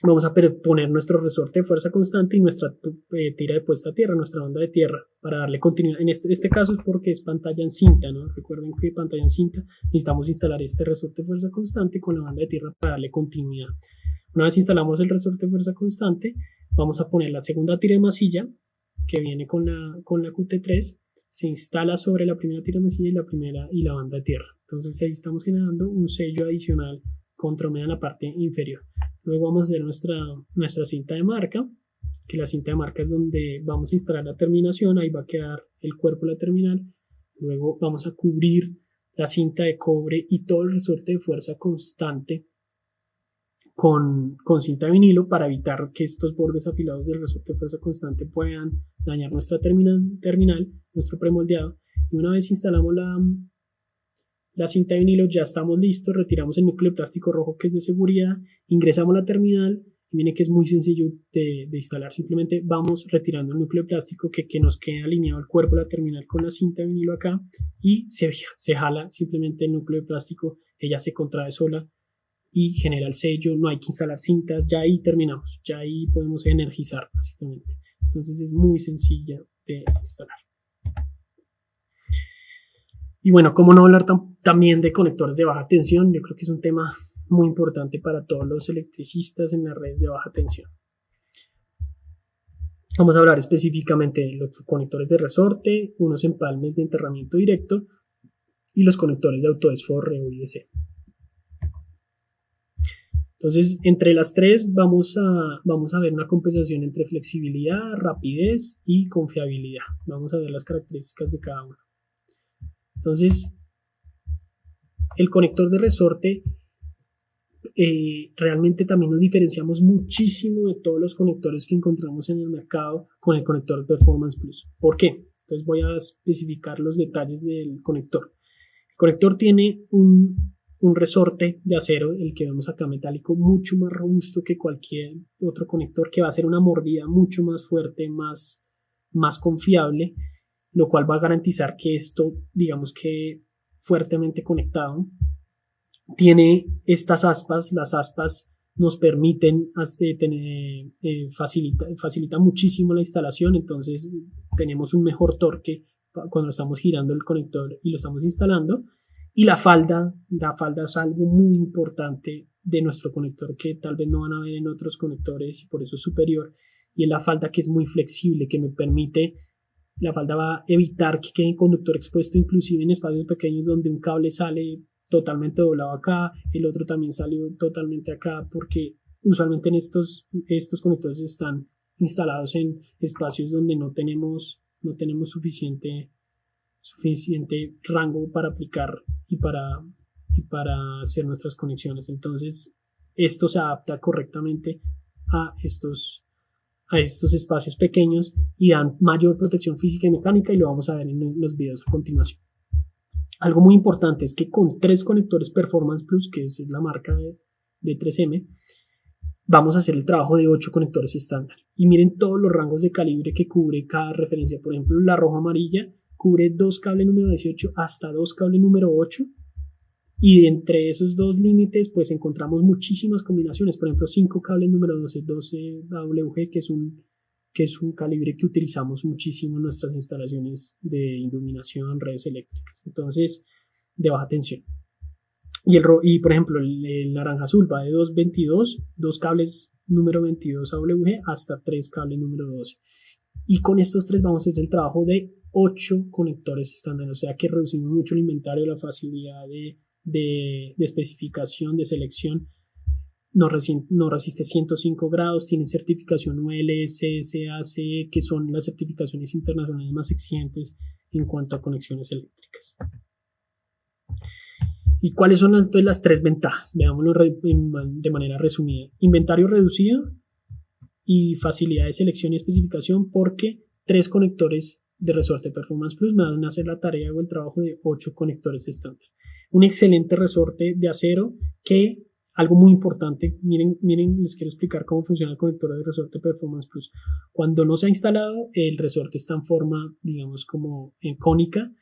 vamos a poner nuestro resorte de fuerza constante y nuestra tira de puesta a tierra, nuestra banda de tierra, para darle continuidad. En este caso es porque es pantalla en cinta, ¿no? Recuerden que pantalla en cinta necesitamos instalar este resorte de fuerza constante con la banda de tierra para darle continuidad. Una vez instalamos el resorte de fuerza constante, vamos a poner la segunda tira de masilla que viene con la QT3, se instala sobre la primera tira de masilla y la banda de tierra. Entonces ahí estamos generando un sello adicional contra Omega en la parte inferior. Luego vamos a hacer nuestra cinta de marca, que la cinta de marca es donde vamos a instalar la terminación, ahí va a quedar el cuerpo de la terminal. Luego vamos a cubrir la cinta de cobre y todo el resorte de fuerza constante con cinta de vinilo para evitar que estos bordes afilados del resorte de fuerza constante puedan dañar nuestra terminal, nuestro premoldeado. Y una vez instalamos la cinta de vinilo, ya estamos listos, retiramos el núcleo de plástico rojo que es de seguridad, ingresamos la terminal y miren que es muy sencillo de instalar. Simplemente vamos retirando el núcleo de plástico que nos queda alineado al cuerpo de la terminal con la cinta de vinilo acá y se jala simplemente el núcleo de plástico, ella se contrae sola y genera el sello, no hay que instalar cintas, ya ahí terminamos, ya ahí podemos energizar básicamente. Entonces es muy sencilla de instalar. Y bueno, cómo no hablar también de conectores de baja tensión. Yo creo que es un tema muy importante para todos los electricistas en las redes de baja tensión. Vamos a hablar específicamente de los conectores de resorte, unos empalmes de enterramiento directo y los conectores de autodesforre o IDC. Entonces, entre las tres vamos a ver una compensación entre flexibilidad, rapidez y confiabilidad. Vamos a ver las características de cada uno. Entonces, el conector de resorte realmente también nos diferenciamos muchísimo de todos los conectores que encontramos en el mercado con el conector Performance Plus. ¿Por qué? Entonces voy a especificar los detalles del conector. El conector tiene un resorte de acero, el que vemos acá metálico, mucho más robusto que cualquier otro conector, que va a hacer una mordida mucho más fuerte, más confiable, lo cual va a garantizar que esto, digamos que fuertemente conectado, tiene estas aspas. Las aspas nos permiten facilita muchísimo la instalación, entonces tenemos un mejor torque cuando estamos girando el conector y lo estamos instalando. Y la falda es algo muy importante de nuestro conector que tal vez no van a ver en otros conectores y por eso es superior, y es la falda que es muy flexible, que me permite. La falda va a evitar que quede el conductor expuesto inclusive en espacios pequeños donde un cable sale totalmente doblado acá, el otro también salió totalmente acá, porque usualmente en estos conectores están instalados en espacios donde no tenemos suficiente rango para aplicar y para hacer nuestras conexiones. Entonces esto se adapta correctamente a estos espacios pequeños y dan mayor protección física y mecánica, y lo vamos a ver en los videos a continuación. Algo muy importante es que con 3 conectores Performance Plus, que es la marca de 3M, vamos a hacer el trabajo de 8 conectores estándar. Y miren todos los rangos de calibre que cubre cada referencia. Por ejemplo, la roja amarilla cubre 2 cable número 18 hasta 2 cable número 8. Y entre esos dos límites, pues encontramos muchísimas combinaciones. Por ejemplo, 5 cables número 12 WG, que es un calibre que utilizamos muchísimo en nuestras instalaciones de iluminación, redes eléctricas. Entonces, de baja tensión. Y por ejemplo, el naranja azul va de 222, 2 cables número 22 AWG hasta 3 cables número 12. Y con estos 3 vamos a hacer el trabajo de 8 conectores estándar. O sea que reducimos mucho el inventario, la facilidad de especificación, de selección. Nos resiste 105 grados, tienen certificación UL, CSACE, que son las certificaciones internacionales más exigentes en cuanto a conexiones eléctricas. ¿Y cuáles son entonces las 3 ventajas? Veámoslo de manera resumida. Inventario reducido y facilidad de selección y especificación, porque 3 conectores de resorte Performance Plus me van a hacer la tarea o el trabajo de 8 conectores estándar. Un excelente resorte de acero que, algo muy importante, miren, les quiero explicar cómo funciona el conector de resorte Performance Plus. Cuando no se ha instalado, el resorte está en forma, digamos, como cónica,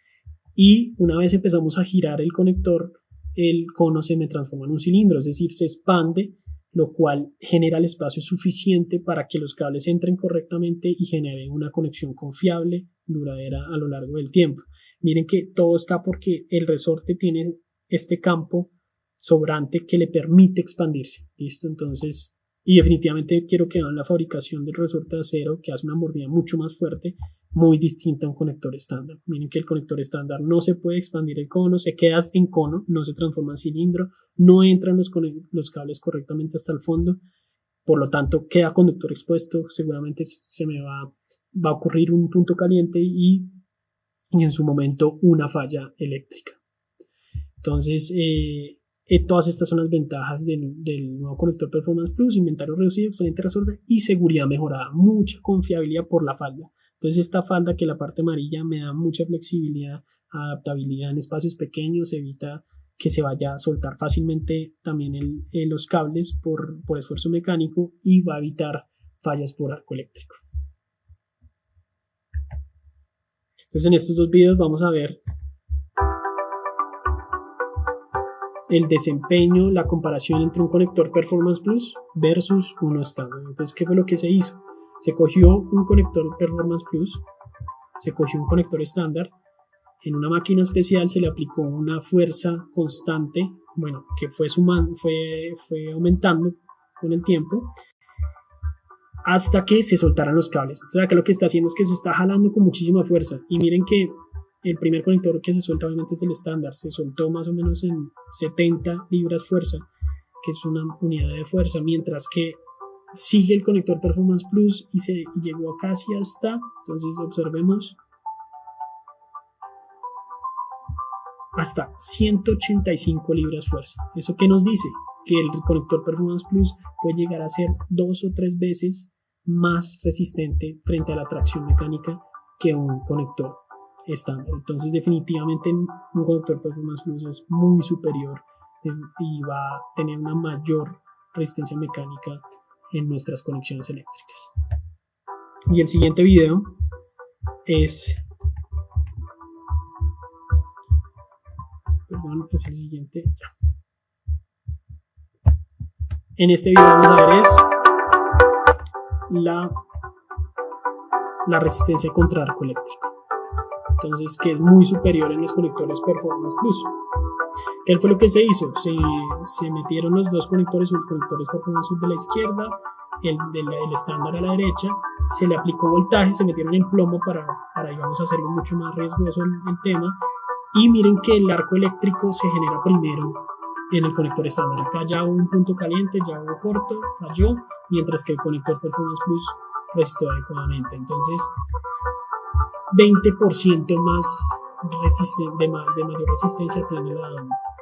y una vez empezamos a girar el conector, el cono se me transforma en un cilindro, es decir, se expande lo cual genera el espacio suficiente para que los cables entren correctamente y generen una conexión confiable, duradera a lo largo del tiempo. Miren que todo está porque el resorte tiene este campo sobrante que le permite expandirse. ¿Listo? Entonces, y definitivamente quiero que vean la fabricación del resorte de acero, que hace una mordida mucho más fuerte, muy distinta a un conector estándar. Miren que el conector estándar no se puede expandir el cono, se queda en cono, no se transforma en cilindro, no entran los cables correctamente hasta el fondo, por lo tanto queda conductor expuesto, seguramente se me va a ocurrir un punto caliente y en su momento una falla eléctrica. Entonces, todas estas son las ventajas del nuevo conector Performance Plus: inventario reducido, excelente resorte y seguridad mejorada, mucha confiabilidad por la falda. Entonces esta falda, que la parte amarilla, me da mucha flexibilidad, adaptabilidad en espacios pequeños, evita que se vaya a soltar fácilmente también los cables por esfuerzo mecánico, y va a evitar fallas por arco eléctrico. Entonces en estos dos videos vamos a ver el desempeño, la comparación entre un conector Performance Plus versus uno estándar. Entonces, ¿qué fue lo que se hizo? Se cogió un conector Performance Plus, se cogió un conector estándar, en una máquina especial se le aplicó una fuerza constante, bueno, que fue aumentando con el tiempo hasta que se soltaran los cables. Entonces acá lo que está haciendo es que se está jalando con muchísima fuerza, y miren que el primer conector que se suelta obviamente es el estándar, se soltó más o menos en 70 libras fuerza, que es una unidad de fuerza, mientras que sigue el conector Performance Plus y llegó casi hasta, entonces observemos, hasta 185 libras fuerza. ¿Eso qué nos dice? Que el conector Performance Plus puede llegar a ser 2 o 3 veces más resistente frente a la tracción mecánica que un conector estándar. Entonces definitivamente un conector Performance Plus es muy superior y va a tener una mayor resistencia mecánica en nuestras conexiones eléctricas. Y el siguiente video es el siguiente. En este video vamos a ver la resistencia contra arco eléctrico. Entonces, que es muy superior en los conectores Performance Plus. ¿Qué fue lo que se hizo? Se metieron los dos conectores Performance Plus de la izquierda, el estándar a la derecha, se le aplicó voltaje, se metieron en plomo para digamos, hacerlo mucho más riesgoso el tema, y miren que el arco eléctrico se genera primero en el conector estándar. Acá ya hubo un punto caliente, ya hubo corto, falló, mientras que el conector Performance Plus resistió adecuadamente. Entonces 20% más de mayor resistencia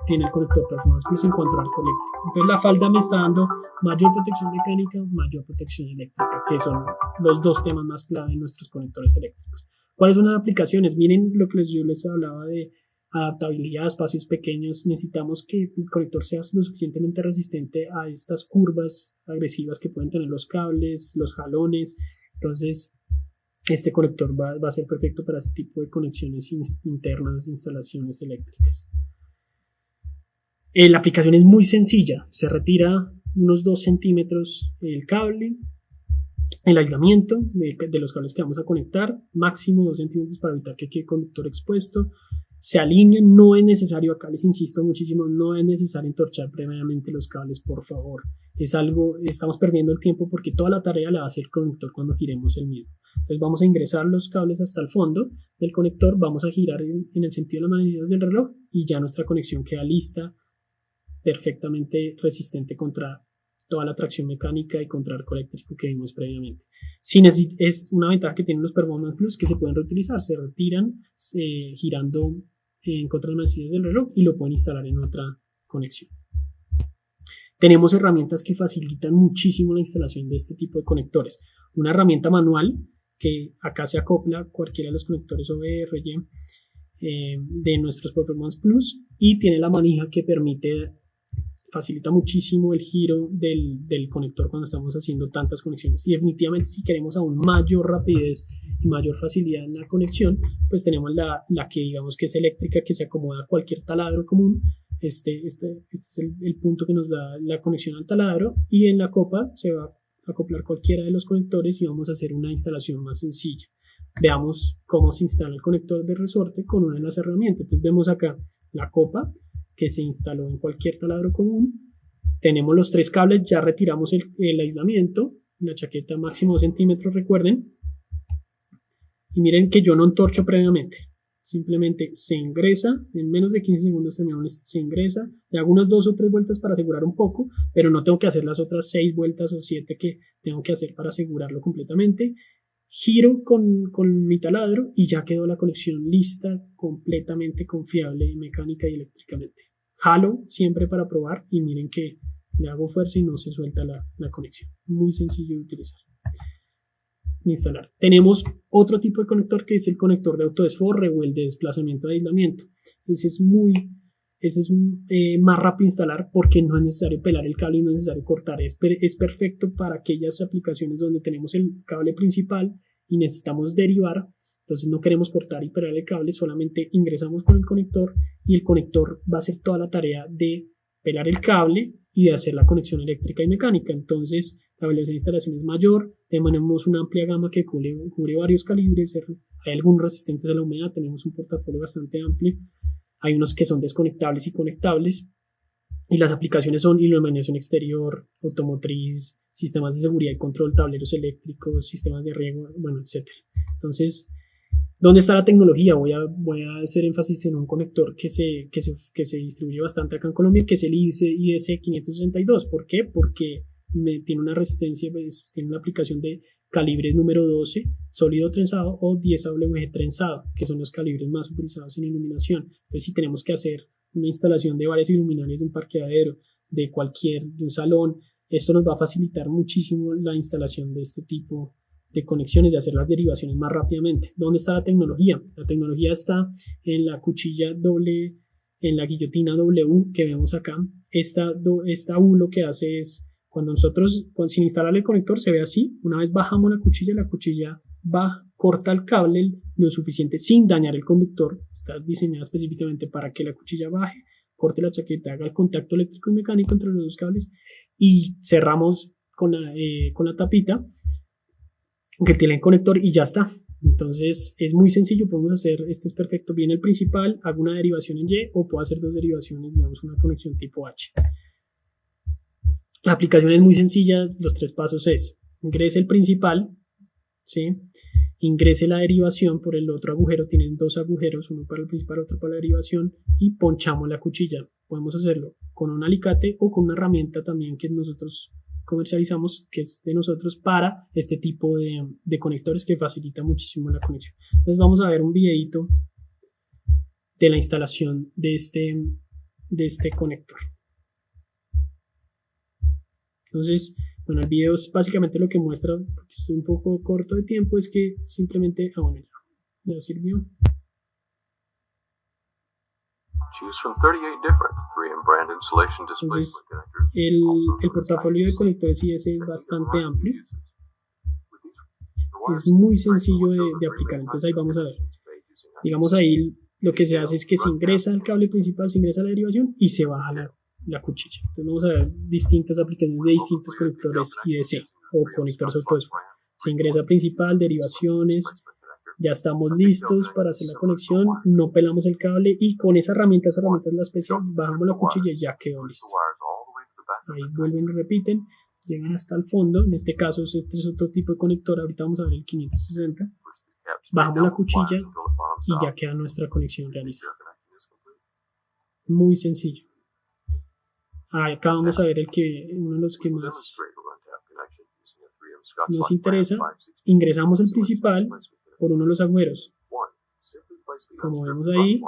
tiene el conector Performance Plus en cuanto al arco eléctrico. Entonces la falda me está dando mayor protección mecánica, mayor protección eléctrica, que son los dos temas más clave en nuestros conectores eléctricos. ¿Cuáles son las aplicaciones? Miren lo que yo les hablaba de adaptabilidad a espacios pequeños. Necesitamos que el conector sea lo suficientemente resistente a estas curvas agresivas que pueden tener los cables, los jalones. Entonces este conector va a ser perfecto para este tipo de conexiones internas de instalaciones eléctricas. La aplicación es muy sencilla. Se retira unos 2 centímetros el cable, el aislamiento de los cables que vamos a conectar, máximo 2 centímetros para evitar que quede conductor expuesto. Se alinean, no es necesario, acá les insisto muchísimo, no es necesario entorchar previamente los cables, por favor. Estamos perdiendo el tiempo porque toda la tarea la va a hacer el conector cuando giremos el mismo. Entonces vamos a ingresar los cables hasta el fondo del conector, vamos a girar en el sentido de las manecillas del reloj y ya nuestra conexión queda lista, perfectamente resistente contra toda la tracción mecánica y contra el arco eléctrico que vimos previamente. Es una ventaja que tienen los Performance Plus, que se pueden reutilizar, se retiran girando en contra de las manecillas del reloj y lo pueden instalar en otra conexión. Tenemos herramientas que facilitan muchísimo la instalación de este tipo de conectores. Una herramienta manual que acá se acopla cualquiera de los conectores OBR de nuestros Performance Plus, y tiene la manija que facilita muchísimo el giro del conector cuando estamos haciendo tantas conexiones. Y definitivamente, si queremos aún mayor rapidez y mayor facilidad en la conexión, pues tenemos la que digamos que es eléctrica, que se acomoda a cualquier taladro común, Este es el punto que nos da la conexión al taladro, y en la copa se va a acoplar cualquiera de los conectores y vamos a hacer una instalación más sencilla. Veamos cómo se instala el conector de resorte con una de las herramientas. Entonces vemos acá la copa que se instaló en cualquier taladro común. Tenemos los 3 cables, ya retiramos el aislamiento, la chaqueta máximo 2 centímetros, recuerden. Y miren que yo no entorcho previamente. Simplemente se ingresa, en menos de 15 segundos terminamos, se ingresa, le hago unas 2 o 3 vueltas para asegurar un poco, pero no tengo que hacer las otras 6 vueltas o 7 que tengo que hacer para asegurarlo completamente. Giro con mi taladro y ya quedó la conexión lista, completamente confiable mecánica y eléctricamente. Jalo siempre para probar y miren que le hago fuerza y no se suelta la conexión. Muy sencillo de utilizar. Instalar. Tenemos otro tipo de conector que es el conector de autodesforre o el de desplazamiento de aislamiento. Ese es más rápido de instalar porque no es necesario pelar el cable y no es necesario cortar. Es perfecto para aquellas aplicaciones donde tenemos el cable principal y necesitamos derivar. Entonces no queremos cortar y pelar el cable, solamente ingresamos con el conector y el conector va a hacer toda la tarea de pelar el cable y de hacer la conexión eléctrica y mecánica. Entonces la velocidad de instalación es mayor, tenemos una amplia gama que cubre varios calibres, hay algunos resistentes a la humedad, tenemos un portafolio bastante amplio, hay unos que son desconectables y conectables, y las aplicaciones son iluminación exterior, automotriz, sistemas de seguridad y control, tableros eléctricos, sistemas de riego, bueno, etc. Entonces, ¿dónde está la tecnología? Voy a hacer énfasis en un conector que se distribuye bastante acá en Colombia, que es el IS562. ¿Por qué? Porque tiene una resistencia, pues, tiene una aplicación de calibre número 12, sólido trenzado, o 10 AWG trenzado, que son los calibres más utilizados en iluminación. Entonces, si tenemos que hacer una instalación de varias iluminarias de un parqueadero, de un salón, esto nos va a facilitar muchísimo la instalación de este tipo de conexiones, de hacer las derivaciones más rápidamente. ¿Dónde está la tecnología? La tecnología está en la cuchilla doble, en la guillotina W que vemos acá. Esta U lo que hace es, sin instalar el conector se ve así. Una vez bajamos la cuchilla corta el cable lo suficiente sin dañar el conductor. Está diseñada específicamente para que la cuchilla baje, corte la chaqueta, haga el contacto eléctrico y mecánico entre los dos cables y cerramos con la tapita que tiene el conector y ya está. Entonces es muy sencillo, podemos hacer, este es perfecto, viene el principal, hago una derivación en Y o puedo hacer 2 derivaciones, digamos una conexión tipo H. La aplicación es muy sencilla, los 3 pasos es: ingrese el principal, ¿sí? Ingrese la derivación por el otro agujero, tienen 2 agujeros, uno para el principal, otro para la derivación, y ponchamos la cuchilla. Podemos hacerlo con un alicate o con una herramienta también que nosotros comercializamos, que es de nosotros para este tipo de conectores, que facilita muchísimo la conexión. Entonces vamos a ver un videito de la instalación de este conector. Entonces, bueno, el video es básicamente lo que muestra, porque estoy un poco corto de tiempo, es que simplemente, bueno, ya sirvió. Entonces, el portafolio de conectores IS es bastante amplio. Es muy sencillo de aplicar. Entonces ahí vamos a ver. Digamos, ahí lo que se hace es que se ingresa el cable principal, se ingresa la derivación y se baja la cuchilla. Entonces vamos a ver distintas aplicaciones de distintos conectores IDC o conectores autodesforre. Se ingresa principal, derivaciones. Ya estamos listos para hacer la conexión, no pelamos el cable y con esa herramienta es la especial, bajamos la cuchilla y ya quedó listo. Ahí vuelven y repiten, llegan hasta el fondo. En este caso este es otro tipo de conector, ahorita vamos a ver el 560. Bajamos la cuchilla y ya queda nuestra conexión realizada. Muy sencillo. Acá vamos a ver uno de los que más nos interesa. Ingresamos el principal por uno de los agujeros, como vemos ahí.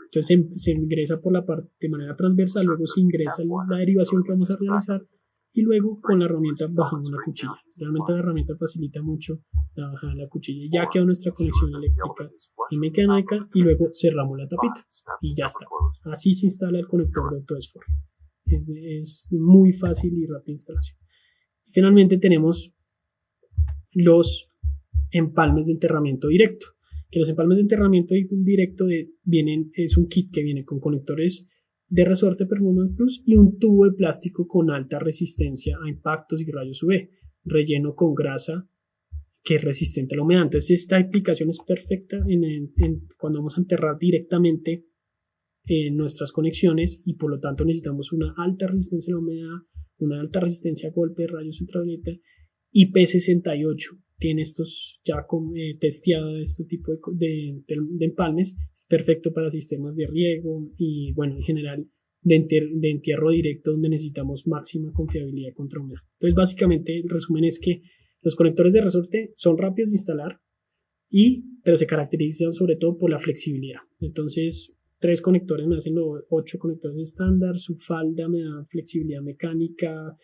Entonces se ingresa por la parte de manera transversal, luego se ingresa la derivación que vamos a realizar y luego con la herramienta bajamos la cuchilla. Realmente la herramienta facilita mucho la bajada de la cuchilla. Ya quedó nuestra conexión eléctrica y mecánica y luego cerramos la tapita y ya está. Así se instala el conector de autodesforre. Es muy fácil y rápida instalación. Y finalmente tenemos los empalmes de enterramiento directo, que los empalmes de enterramiento directo es un kit que viene con conectores de resorte Performance Plus y un tubo de plástico con alta resistencia a impactos y rayos UV, relleno con grasa que es resistente a la humedad. Entonces esta aplicación es perfecta cuando vamos a enterrar directamente nuestras conexiones y por lo tanto necesitamos una alta resistencia a la humedad, una alta resistencia a golpe de rayos ultravioleta. IP68 tiene estos ya testeado este tipo de empalmes, es perfecto para sistemas de riego y bueno, en general de entierro directo donde necesitamos máxima confiabilidad contra humedad. Entonces básicamente el resumen es que los conectores de resorte son rápidos de instalar pero se caracterizan sobre todo por la flexibilidad. Entonces 3 conectores me hacen los 8 conectores estándar, su falda me da flexibilidad mecánica,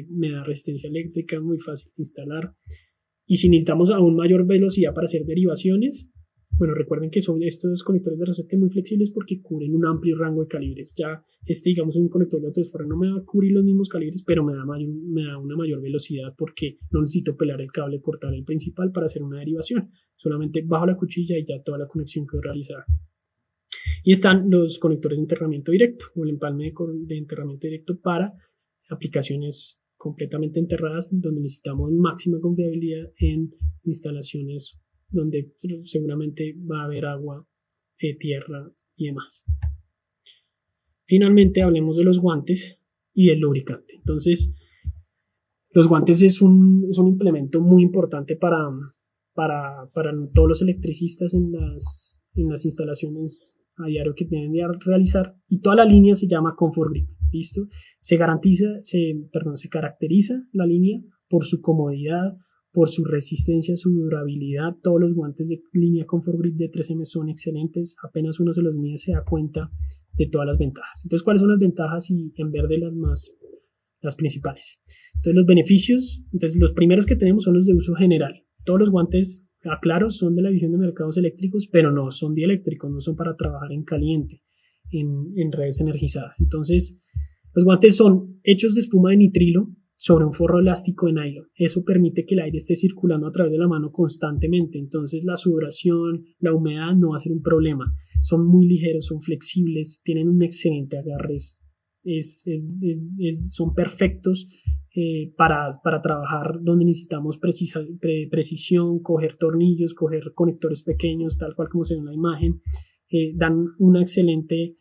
me da resistencia eléctrica, muy fácil de instalar. Y si necesitamos aún mayor velocidad para hacer derivaciones, bueno, recuerden que son estos conectores de resorte muy flexibles porque cubren un amplio rango de calibres. Ya digamos, un conector de autoesfera no me va a cubrir los mismos calibres, pero me da una mayor velocidad porque no necesito pelar el cable, cortar el principal para hacer una derivación. Solamente bajo la cuchilla y ya toda la conexión quedó realizada. Y están los conectores de enterramiento directo o el empalme de enterramiento directo para aplicaciones completamente enterradas donde necesitamos máxima confiabilidad en instalaciones donde seguramente va a haber agua, tierra y demás. Finalmente hablemos de los guantes y del lubricante. Entonces los guantes es un implemento muy importante para todos los electricistas en las instalaciones a diario que tienen de realizar, y toda la línea se llama Comfort Grip. ¿Listo? Se caracteriza la línea por su comodidad, por su resistencia, su durabilidad. Todos los guantes de línea Comfort Grip de 3M son excelentes, apenas uno se los mide se da cuenta de todas las ventajas. Entonces, ¿cuáles son las ventajas? Y en verde las principales. Entonces, los beneficios, los primeros que tenemos son los de uso general. Todos los guantes, aclaro, son de la división de mercados eléctricos, pero no son dieléctricos, no son para trabajar en caliente, en redes energizadas. Entonces, los guantes son hechos de espuma de nitrilo sobre un forro elástico de nylon. Eso permite que el aire esté circulando a través de la mano constantemente. Entonces, la sudoración, la humedad no va a ser un problema. Son muy ligeros, son flexibles, tienen un excelente agarre, son perfectos para trabajar donde necesitamos precisión, coger tornillos, coger conectores pequeños, tal cual como se ve en la imagen. Dan un excelente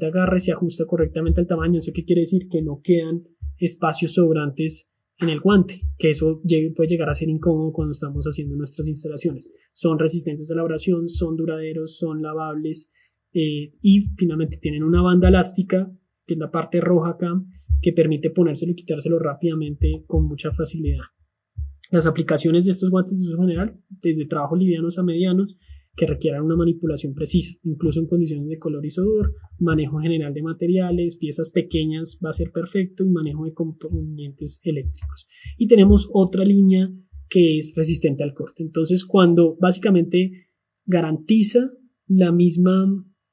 agarre, se ajusta correctamente al tamaño. ¿Eso qué quiere decir? Que no quedan espacios sobrantes en el guante, que eso puede llegar a ser incómodo cuando estamos haciendo nuestras instalaciones. Son resistentes a la abrasión, son duraderos, son lavables y finalmente tienen una banda elástica, que es la parte roja acá, que permite ponérselo y quitárselo rápidamente con mucha facilidad. Las aplicaciones de estos guantes de uso general, desde trabajos livianos a medianos, que requieran una manipulación precisa, incluso en condiciones de color y sudor, manejo general de materiales, piezas pequeñas va a ser perfecto y manejo de componentes eléctricos. Y tenemos otra línea que es resistente al corte. Entonces, cuando básicamente garantiza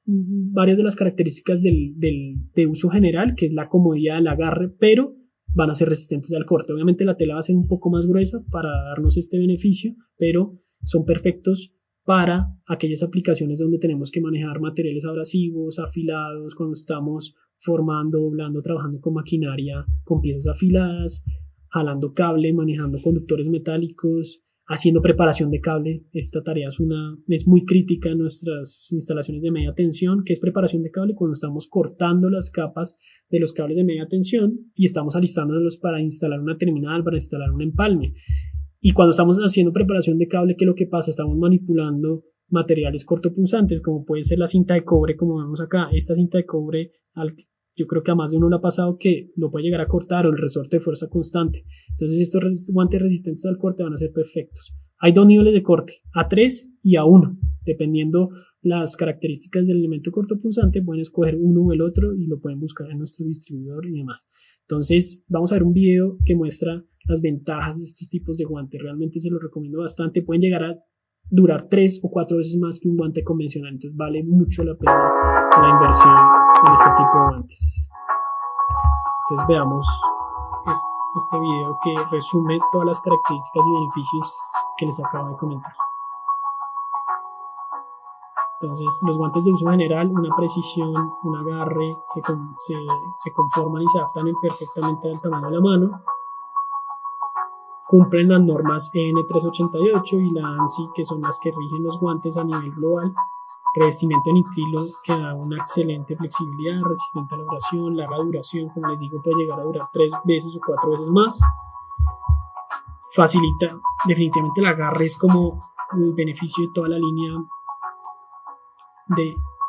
varias de las características de uso general, que es la comodidad del agarre, pero van a ser resistentes al corte. Obviamente la tela va a ser un poco más gruesa para darnos este beneficio, pero son perfectos para aquellas aplicaciones donde tenemos que manejar materiales abrasivos, afilados, cuando estamos formando, doblando, trabajando con maquinaria, con piezas afiladas, jalando cable, manejando conductores metálicos, haciendo preparación de cable. Esta tarea es muy crítica en nuestras instalaciones de media tensión, que es preparación de cable cuando estamos cortando las capas de los cables de media tensión y estamos alistándolos para instalar una terminal, para instalar un empalme. Y cuando estamos haciendo preparación de cable, ¿qué es lo que pasa? Estamos manipulando materiales cortopunzantes, como puede ser la cinta de cobre, como vemos acá. Esta cinta de cobre, yo creo que a más de uno le ha pasado que lo puede llegar a cortar, o el resorte de fuerza constante. Entonces estos guantes resistentes al corte van a ser perfectos. Hay 2 niveles de corte, A3 y A1. Dependiendo las características del elemento cortopunzante, pueden escoger uno o el otro y lo pueden buscar en nuestro distribuidor y demás. Entonces vamos a ver un video que muestra las ventajas de estos tipos de guantes. Realmente se los recomiendo bastante. Pueden llegar a durar 3 o 4 veces más que un guante convencional. Entonces vale mucho la pena la inversión en este tipo de guantes. Entonces veamos este video que resume todas las características y beneficios que les acabo de comentar. Entonces, los guantes de uso general, una precisión, un agarre, se conforman y se adaptan perfectamente al tamaño de la mano. Cumplen las normas EN 388 y la ANSI, que son las que rigen los guantes a nivel global. Revestimiento de nitrilo que da una excelente flexibilidad, resistente a la abrasión, larga duración, como les digo, puede llegar a durar 3 veces o 4 veces más. Facilita, definitivamente el agarre es como el beneficio de toda la línea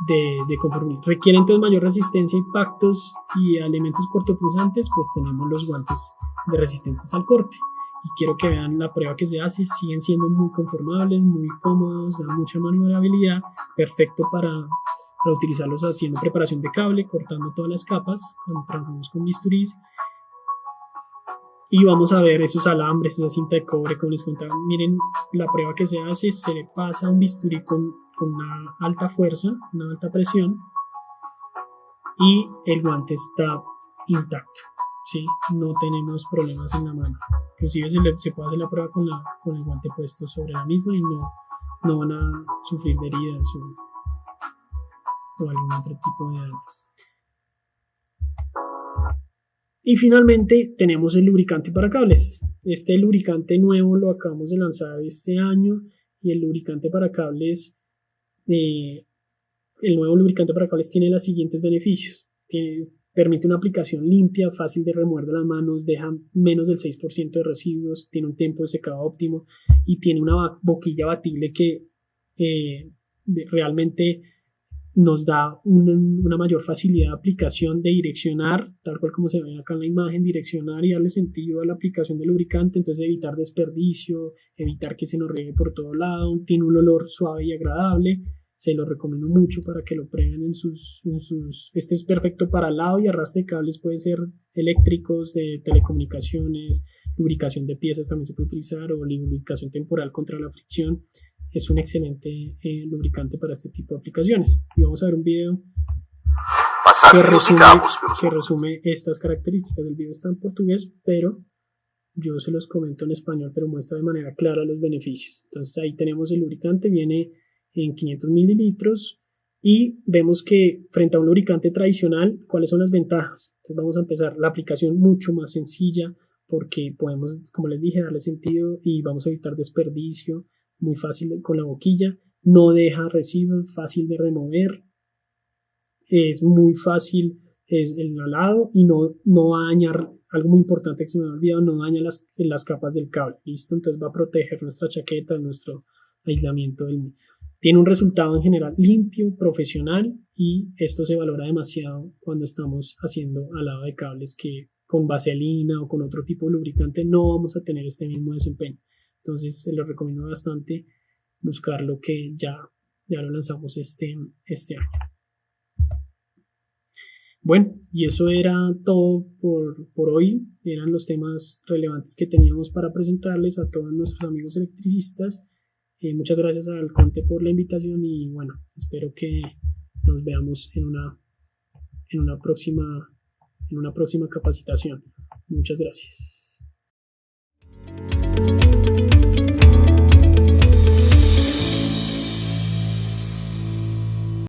de conformidad. Requiere entonces mayor resistencia a impactos y a elementos cortopunzantes, pues tenemos los guantes de resistentes al corte. Y quiero que vean la prueba que se hace, siguen siendo muy conformables, muy cómodos, dan mucha maniobrabilidad, perfecto para utilizarlos haciendo preparación de cable, cortando todas las capas, cuando trabajamos con bisturís. Y vamos a ver esos alambres, esa cinta de cobre, como les contaba. Miren la prueba que se hace, se le pasa un bisturí con una alta fuerza, una alta presión, y el guante está intacto, ¿sí? No tenemos problemas en la mano. Inclusive se puede hacer la prueba con el guante puesto sobre la misma y no van a sufrir de heridas o algún otro tipo de daño. Y finalmente tenemos el lubricante para cables. Este lubricante nuevo lo acabamos de lanzar este año y el lubricante para cables, el nuevo lubricante para cables tiene los siguientes beneficios. Permite una aplicación limpia, fácil de remover de las manos, deja menos del 6% de residuos, tiene un tiempo de secado óptimo y tiene una boquilla batible que realmente nos da una mayor facilidad de aplicación, de direccionar, tal cual como se ve acá en la imagen, direccionar y darle sentido a la aplicación del lubricante, entonces evitar desperdicio, evitar que se nos riegue por todo lado, tiene un olor suave y agradable. Se lo recomiendo mucho para que lo prueben en sus. Este es perfecto para lado y arrastre de cables, puede ser eléctricos, de telecomunicaciones, lubricación de piezas también se puede utilizar, o lubricación temporal contra la fricción. Es un excelente lubricante para este tipo de aplicaciones. Y vamos a ver un video que resume estas características. El video está en portugués, pero yo se los comento en español, pero muestra de manera clara los beneficios. Entonces ahí tenemos el lubricante, viene en 500 mililitros y vemos que frente a un lubricante tradicional, ¿cuáles son las ventajas? Entonces vamos a empezar la aplicación mucho más sencilla porque podemos, como les dije, darle sentido y vamos a evitar desperdicio, muy fácil con la boquilla, no deja residuos, fácil de remover, es muy fácil el alado y no va a dañar, algo muy importante que se me ha olvidado, no daña las capas del cable, ¿listo? Entonces va a proteger nuestra chaqueta, nuestro aislamiento del mismo. Tiene un resultado en general limpio, profesional y esto se valora demasiado cuando estamos haciendo alado de cables que con vaselina o con otro tipo de lubricante no vamos a tener este mismo desempeño. Entonces se lo recomiendo bastante buscar lo que ya lo lanzamos este año. Bueno, y eso era todo por hoy. Eran los temas relevantes que teníamos para presentarles a todos nuestros amigos electricistas. Muchas gracias al Conte por la invitación y bueno, espero que nos veamos en una próxima capacitación. Muchas gracias.